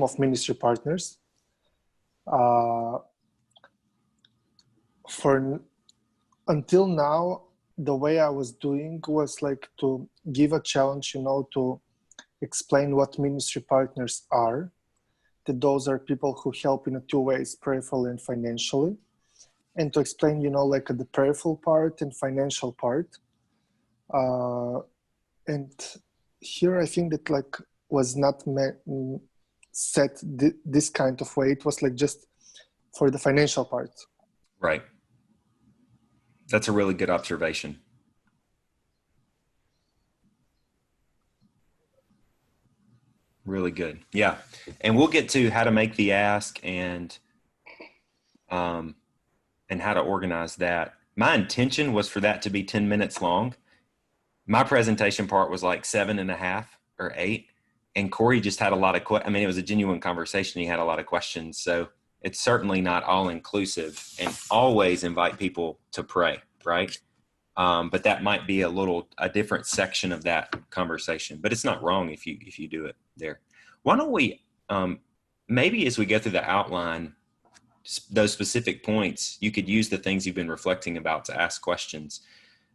of ministry partners, until now, the way I was doing was like to give a challenge, to explain what ministry partners are, that those are people who help in two ways, prayerfully and financially, and to explain, like the prayerful part and financial part. And here I think that like was not set this kind of way. It was like just for the financial part.
Right. That's a really good observation. Really good. Yeah. And we'll get to how to make the ask and how to organize that. My intention was for that to be 10 minutes long. My presentation part was like 7.5 or 8. And Corey just had a lot of it was a genuine conversation. He had a lot of questions. So it's certainly not all inclusive, and always invite people to pray, right? But that might be a different section of that conversation, but it's not wrong if you do it there. Why don't we, maybe as we go through the outline, those specific points, you could use the things you've been reflecting about to ask questions.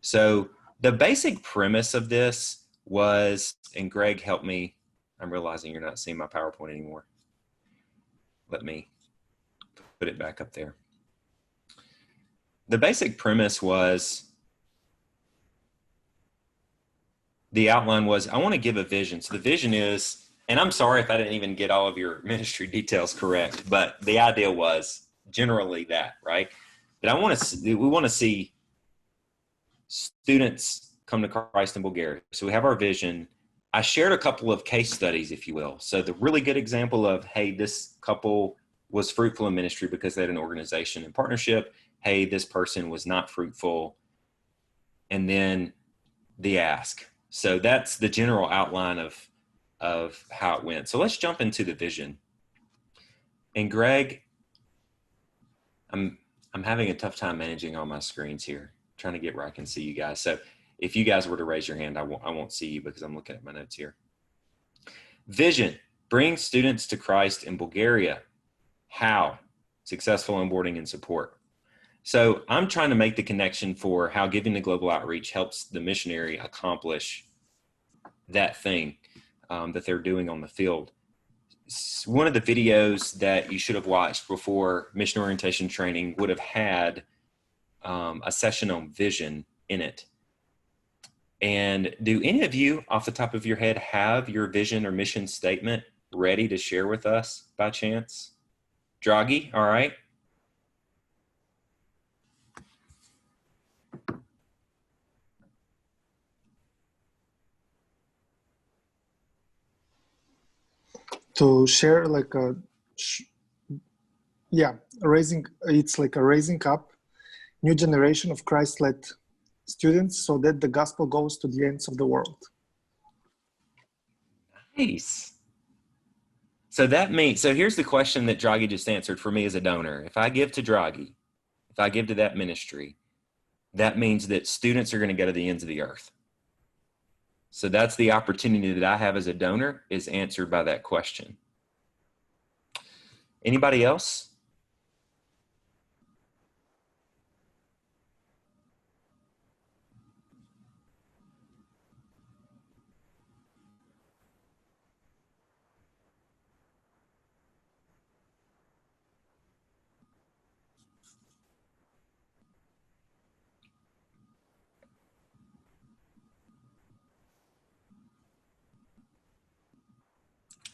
So the basic premise of this was, and Greg, help me, I'm realizing you're not seeing my PowerPoint anymore. Let me put it back up there. The basic premise was, the outline was, I want to give a vision. So the vision is, and I'm sorry if I didn't even get all of your ministry details correct, but the idea was generally that, right? But we want to see students come to Christ in Bulgaria. So we have our vision. I shared a couple of case studies, if you will. So the really good example of, hey, this couple was fruitful in ministry because they had an organization in partnership. Hey, this person was not fruitful. And then the ask. So that's the general outline of how it went. So let's jump into the vision. And Greg, I'm having a tough time managing all my screens here, trying to get where I can see you guys. So if you guys were to raise your hand, I won't see you because I'm looking at my notes here. Vision: bring students to Christ in Bulgaria. How? Successful onboarding and support. So I'm trying to make the connection for how giving to global outreach helps the missionary accomplish that thing that they're doing on the field. One of the videos that you should have watched before mission orientation training would have had a session on vision in it. And do any of you off the top of your head have your vision or mission statement ready to share with us by chance? Draghi, all right.
To share like it's like a raising up new generation of Christ-led students so that the gospel goes to the ends of the world.
Nice. So that means, so here's the question that Draghi just answered for me as a donor. If I give to Draghi, if I give to that ministry, that means that students are going to go to the ends of the earth. So that's the opportunity that I have as a donor, is answered by that question. Anybody else?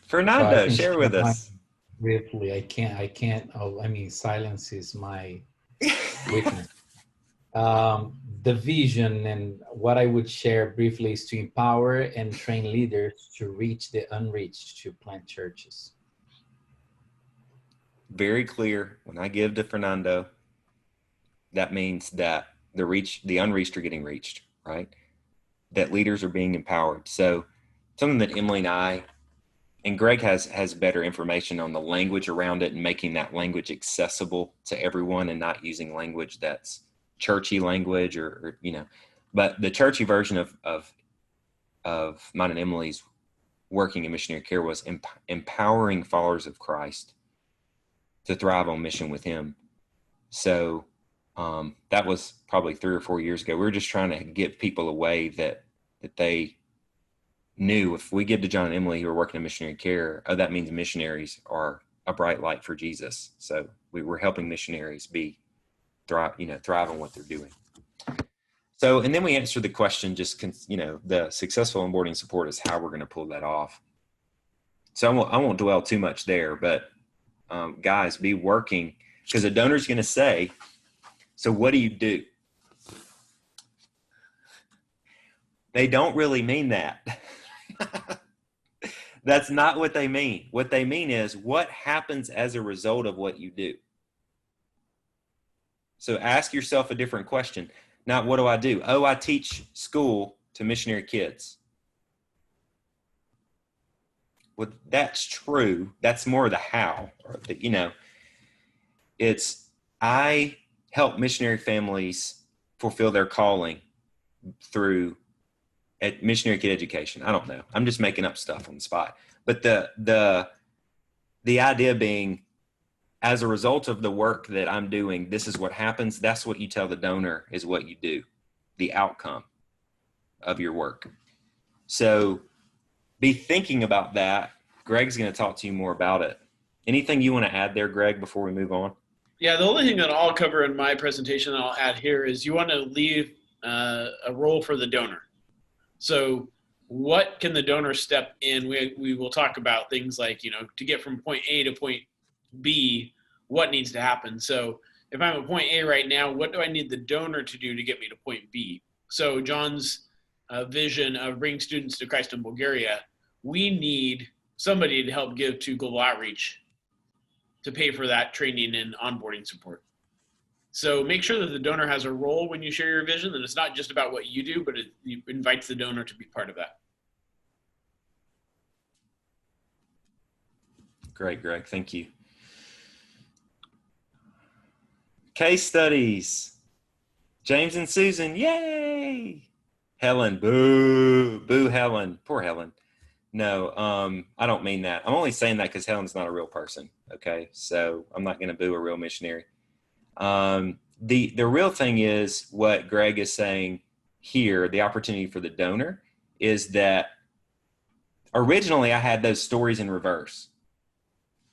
Fernando, share with us.
Briefly, I can't, silence is my weakness. The vision and what I would share briefly is to empower and train leaders to reach the unreached, to plant churches.
very clear, when I give to Fernando, that means that the unreached are getting reached, right? That leaders are being empowered. So something that Emily and I, and Greg has better information on the language around it and making that language accessible to everyone and not using language that's churchy language or but the churchy version of mine and Emily's working in missionary care was empowering followers of Christ to thrive on mission with him. So that was probably 3 or 4 years ago. We were just trying to get people a way that they knew if we give to John and Emily who are working in missionary care, that means missionaries are a bright light for Jesus. So we were helping missionaries thrive on what they're doing. So, and then we answered the question, the successful onboarding support is how we're going to pull that off. So I won't dwell too much there, but guys, be working, because a donor's going to say, so what do you do? They don't really mean that. That's not what they mean. What they mean is what happens as a result of what you do. So ask yourself a different question. Not what do I do? Oh, I teach school to missionary kids. Well, that's true. That's more of the how. It's I help missionary families fulfill their calling through missionary kid education. I don't know. I'm just making up stuff on the spot. But the idea being, as a result of the work that I'm doing, this is what happens. That's what you tell the donor is what you do, the outcome of your work. So be thinking about that. Greg's going to talk to you more about it. Anything you want to add there, Greg, before we move on?
Yeah, the only thing that I'll cover in my presentation I'll add here is you want to leave a role for the donor. So what can the donor step in? We will talk about things like, to get from point A to point B, what needs to happen. So if I'm at point A right now, what do I need the donor to do to get me to point B? So John's vision of bringing students to Christ in Bulgaria, we need somebody to help give to Global Outreach to pay for that training and onboarding support. So make sure that the donor has a role when you share your vision, and it's not just about what you do, but it invites the donor to be part of that.
Great, Greg. Thank you. Case studies. James and Susan, yay! Helen, boo, boo Helen, poor Helen. No, I don't mean that. I'm only saying that because Helen's not a real person, okay? So I'm not going to boo a real missionary. The real thing is what Greg is saying here, the opportunity for the donor, is that originally I had those stories in reverse.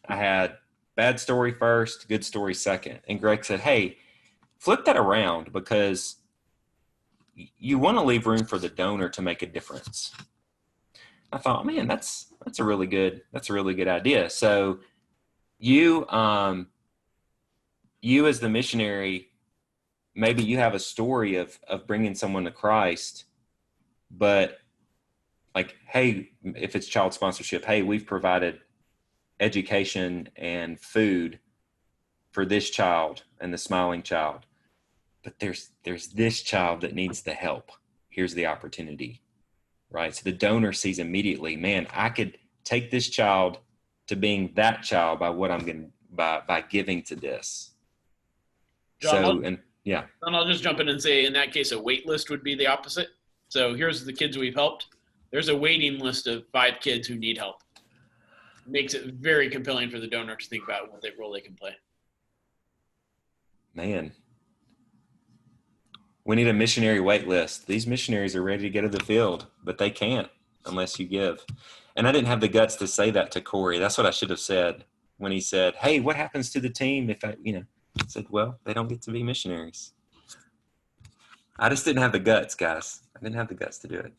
I had bad story first, good story second. And Greg said, hey, flip that around, because you want to leave room for the donor to make a difference. I thought, man, that's a really good idea. So you as the missionary, maybe you have a story of bringing someone to Christ, but like, hey, if it's child sponsorship, hey, we've provided education and food for this child and the smiling child, but there's this child that needs the help. Here's the opportunity, right? So the donor sees immediately, man, I could take this child to being that child by what I'm going to, by giving to this.
John, I'll just jump in and say, in that case, a wait list would be the opposite. So here's the kids we've helped. There's a waiting list of 5 kids who need help. Makes it very compelling for the donor to think about what role they can play.
Man, we need a missionary wait list. These missionaries are ready to get to the field, but they can't unless you give. And I didn't have the guts to say that to Corey. That's what I should have said when he said, hey, what happens to the team if I said, well, they don't get to be missionaries. I just didn't have the guts, guys. I didn't have the guts to do it.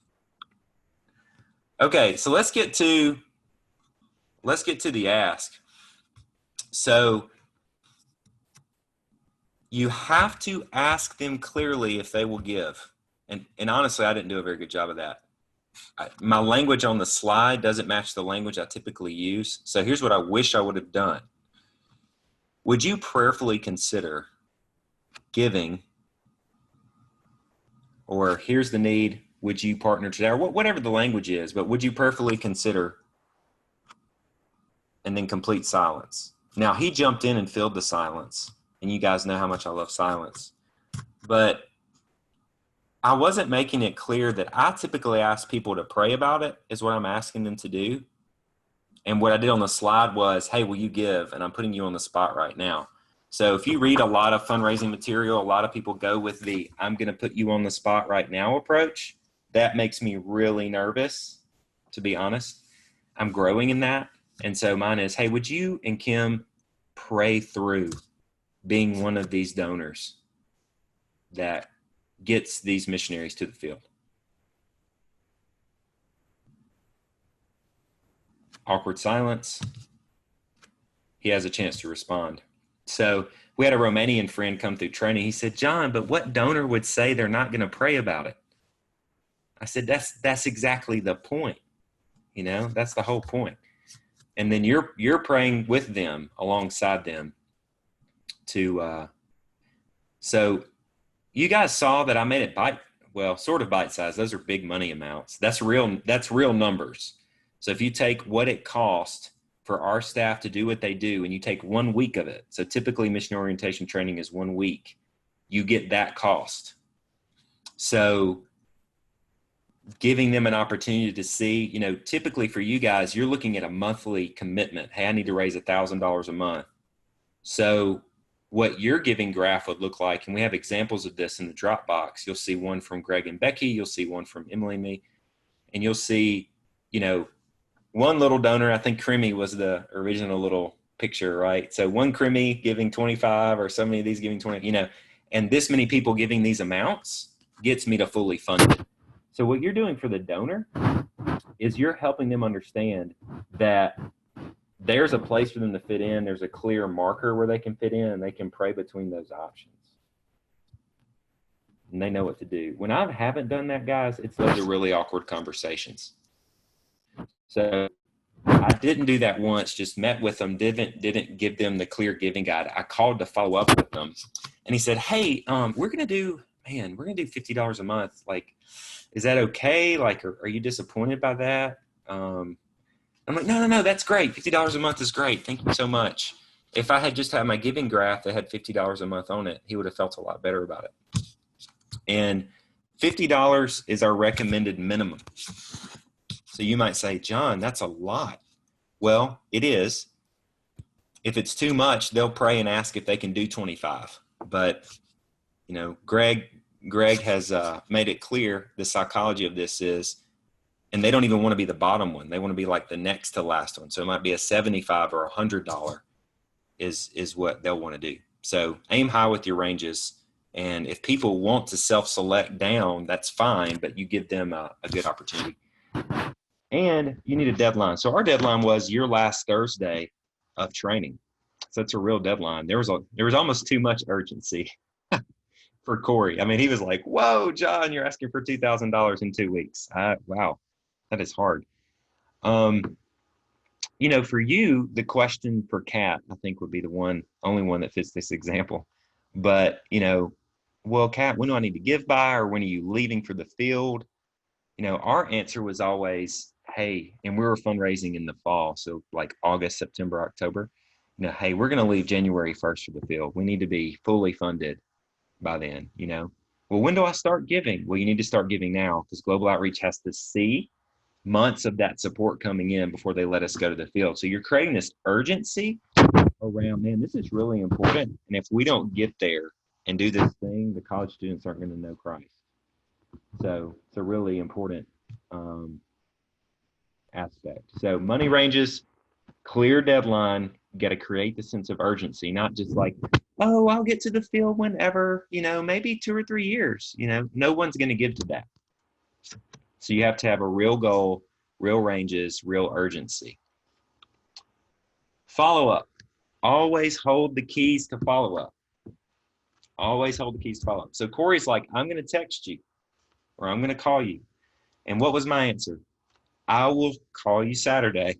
Okay, so let's get to the ask. So you have to ask them clearly if they will give. And honestly, I didn't do a very good job of that. My language on the slide doesn't match the language I typically use. So here's what I wish I would have done. would you prayerfully consider giving, or here's the need, would you partner today, or whatever the language is, but would you prayerfully consider, and then complete silence. Now, he jumped in and filled the silence, and you guys know how much I love silence. But I wasn't making it clear that I typically ask people to pray about it, is what I'm asking them to do. And what I did on the slide was, hey, will you give? And I'm putting you on the spot right now. So if you read a lot of fundraising material, a lot of people go with the I'm going to put you on the spot right now approach. That makes me really nervous, to be honest. I'm growing in that. And so mine is, hey, would you and Kim pray through being one of these donors that gets these missionaries to the field? Awkward silence. He has a chance to respond. So we had a Romanian friend come through training. He said, John, but what donor would say they're not going to pray about it? I said, that's exactly the point. You know, that's the whole point. And then you're praying with them, alongside them to, so you guys saw that I made it sort of bite-sized. Those are big money amounts. That's real numbers. So if you take what it cost for our staff to do what they do, and you take 1 week of it, so typically mission orientation training is 1 week, you get that cost. So giving them an opportunity to see, you know, typically for you guys, you're looking at a monthly commitment. Hey, I need to raise $1,000 a month. So what your giving graph would look like, and we have examples of this in the Dropbox. You'll see one from Greg and Becky. You'll see one from Emily and me. And you'll see, you know, one little donor, I think Creamy was the original little picture, right? So one Creamy giving 25, or so many of these giving 20, you know, and this many people giving these amounts gets me to fully fund it. So what you're doing for the donor is you're helping them understand that there's a place for them to fit in. There's a clear marker where they can fit in, and they can pray between those options. And they know what to do. When I haven't done that, guys, it's led to really awkward conversations. So I didn't do that once, just met with them, didn't give them the clear giving guide. I called to follow up with them, and he said, hey, we're going to do $50 a month. Like, is that okay? Like, are you disappointed by that? I'm like, no, that's great. $50 a month is great. Thank you so much. If I had just had my giving graph that had $50 a month on it, he would have felt a lot better about it. And $50 is our recommended minimum. So you might say, John, that's a lot. Well, it is. If it's too much, they'll pray and ask if they can do 25. But, you know, Greg has made it clear the psychology of this is, and they don't even want to be the bottom one. They want to be like the next to last one. So it might be a $75 or $100 is what they'll want to do. So aim high with your ranges. And if people want to self-select down, that's fine, but you give them a good opportunity. And you need a deadline. So our deadline was your last Thursday of training. So it's a real deadline. There was almost too much urgency for Corey. I mean, he was like, whoa, John, you're asking for $2,000 in 2 weeks. Wow, that is hard. You know, for you, the question for Kat, I think, would be the only one that fits this example. But, you know, well, Kat, when do I need to give by, or when are you leaving for the field? You know, our answer was always, hey, and we were fundraising in the fall, so like August, September, October. You know, hey, we're going to leave January 1st for the field. We need to be fully funded by then, you know. Well, when do I start giving? Well, you need to start giving now, because Global Outreach has to see months of that support coming in before they let us go to the field. So you're creating this urgency around, man, this is really important. And if we don't get there and do this thing, the college students aren't going to know Christ. So it's a really important aspect. So money ranges, clear deadline, you got to create the sense of urgency, not just like, oh, I'll get to the field whenever, you know, maybe 2 or 3 years, you know, no one's going to give to that. So you have to have a real goal, real ranges, real urgency. Follow up. Always hold the keys to follow up. Always hold the keys to follow up. So Corey's like, I'm going to text you, or I'm going to call you. And what was my answer? I will call you Saturday.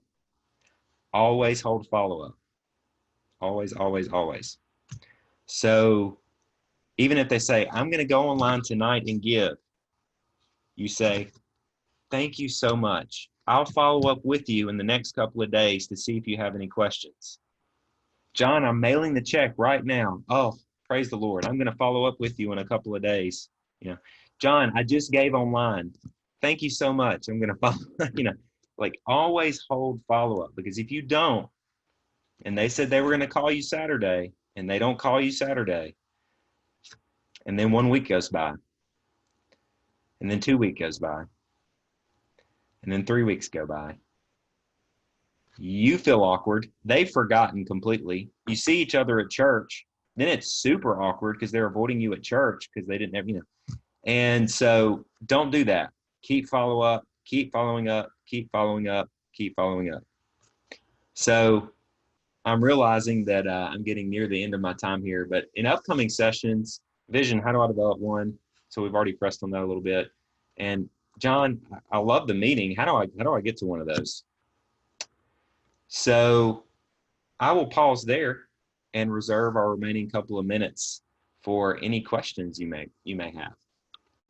Always hold follow up. Always, always, always. So even if they say, I'm going to go online tonight and give, you say, thank you so much. I'll follow up with you in the next couple of days to see if you have any questions. John, I'm mailing the check right now. Oh, praise the Lord. I'm going to follow up with you in a couple of days. You know, John, I just gave online. Thank you so much. I'm going to follow, like always hold follow up, because if you don't, and they said they were going to call you Saturday and they don't call you Saturday, and then 1 week goes by, and then 2 weeks goes by, and then 3 weeks go by. You feel awkward. They've forgotten completely. You see each other at church. Then it's super awkward because they're avoiding you at church because they didn't have, And so don't do that. Keep follow up, keep following up, keep following up, keep following up. So I'm realizing that I'm getting near the end of my time here, but in upcoming sessions, vision, how do I develop one? So we've already pressed on that a little bit. And John, I love the meeting. How do I get to one of those? So I will pause there and reserve our remaining couple of minutes for any questions you may have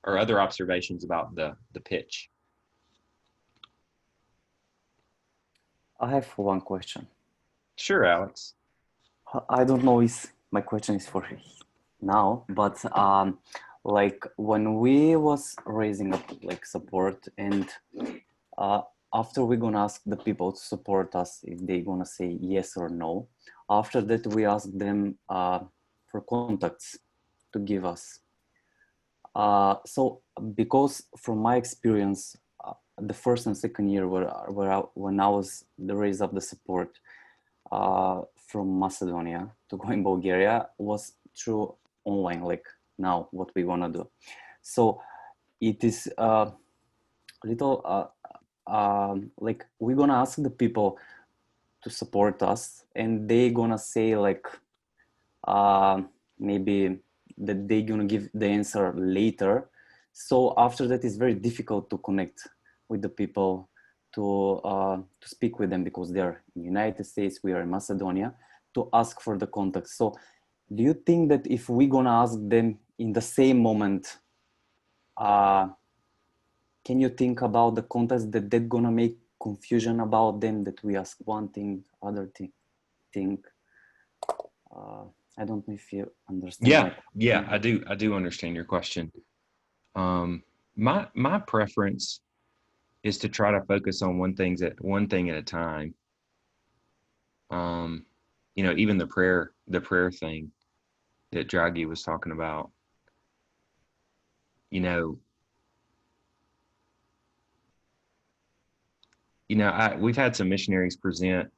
or other observations about the pitch.
I have one question.
Sure, Alex.
I don't know if my question is for now, but like when we was raising up like support, and after we're gonna ask the people to support us if they gonna say yes or no. After that, we ask them for contacts to give us. So because from my experience, the first and second year when I was the raise up the support from Macedonia to go in Bulgaria was through online, like now what we wanna do. So it is a little like we're gonna ask the people to support us, and they gonna say like maybe that they gonna give the answer later. So after that, it's very difficult to connect with the people, to speak with them, because they're in the United States, we are in Macedonia, to ask for the contact. So do you think that if we're gonna ask them in the same moment, can you think about the contacts that they're gonna make confusion about them, that we ask one thing, other thing? I don't know if you understand.
Yeah, I do understand your question. My preference is to try to focus on one thing at a time. Even the prayer thing that Draghi was talking about. We've had some missionaries present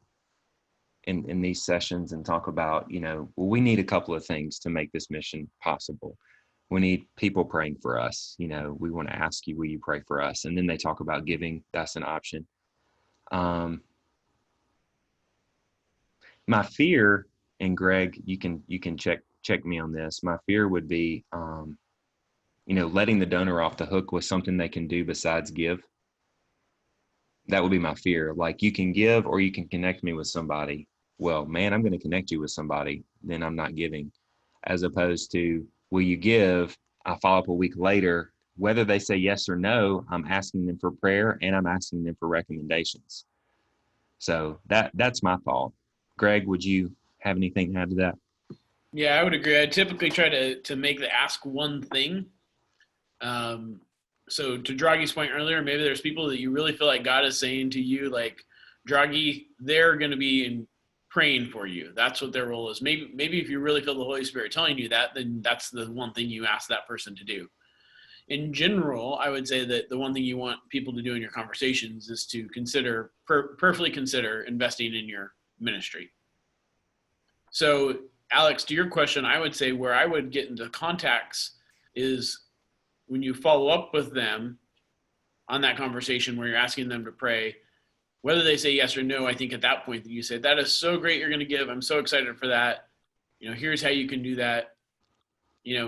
in these sessions and talk about, we need a couple of things to make this mission possible. We need people praying for us. We want to ask you, will you pray for us? And then they talk about giving. That's an option. My fear, and Greg, you can check me on this. My fear would be, letting the donor off the hook with something they can do besides give. That would be my fear. Like, you can give or you can connect me with somebody. Well, man, I'm going to connect you with somebody. Then I'm not giving. As opposed to, will you give? I follow up a week later. Whether they say yes or no, I'm asking them for prayer and I'm asking them for recommendations. So that's my thought. Greg, would you have anything to add to that?
Yeah, I would agree. I typically try to make the ask one thing. So to Draghi's point earlier, maybe there's people that you really feel like God is saying to you, like, Draghi, they're going to be praying for you. That's what their role is. Maybe if you really feel the Holy Spirit telling you that, then that's the one thing you ask that person to do. In general, I would say that the one thing you want people to do in your conversations is to prayerfully consider investing in your ministry. So, Alex, to your question, I would say where I would get into contacts is when you follow up with them on that conversation where you're asking them to pray, whether they say yes or no. I think at that point that you say, that is so great you're going to give. I'm so excited for that. Here's how you can do that.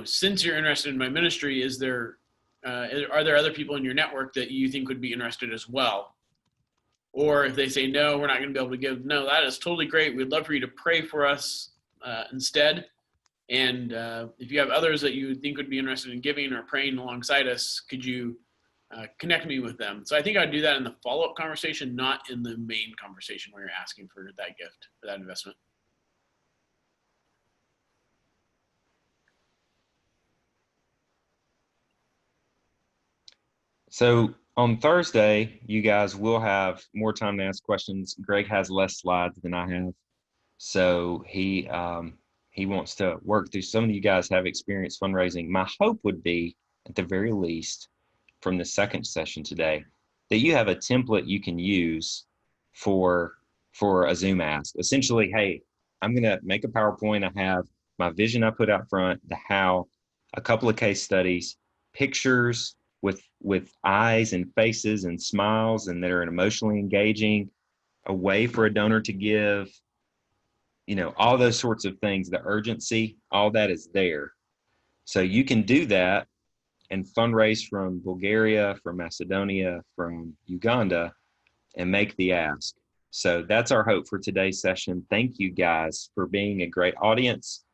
Since you're interested in my ministry, are there other people in your network that you think would be interested as well? Or if they say, no, we're not going to be able to give, no, that is totally great. We'd love for you to pray for us instead. And if you have others that you think would be interested in giving or praying alongside us, could you connect me with them? So I think I'd do that in the follow-up conversation, not in the main conversation where you're asking for that gift, for that investment.
So on Thursday, you guys will have more time to ask questions. Greg has less slides than I have, so he wants to work through. Some of you guys have experience fundraising. My hope would be, at the very least, from the second session today, that you have a template you can use for a Zoom ask. Essentially, hey, I'm going to make a PowerPoint. I have my vision I put out front, the how, a couple of case studies, pictures with eyes and faces and smiles and that are emotionally engaging, a way for a donor to give, all those sorts of things, the urgency, all that is there. So you can do that and fundraise from Bulgaria, from Macedonia, from Uganda, and make the ask. So that's our hope for today's session. Thank you guys for being a great audience.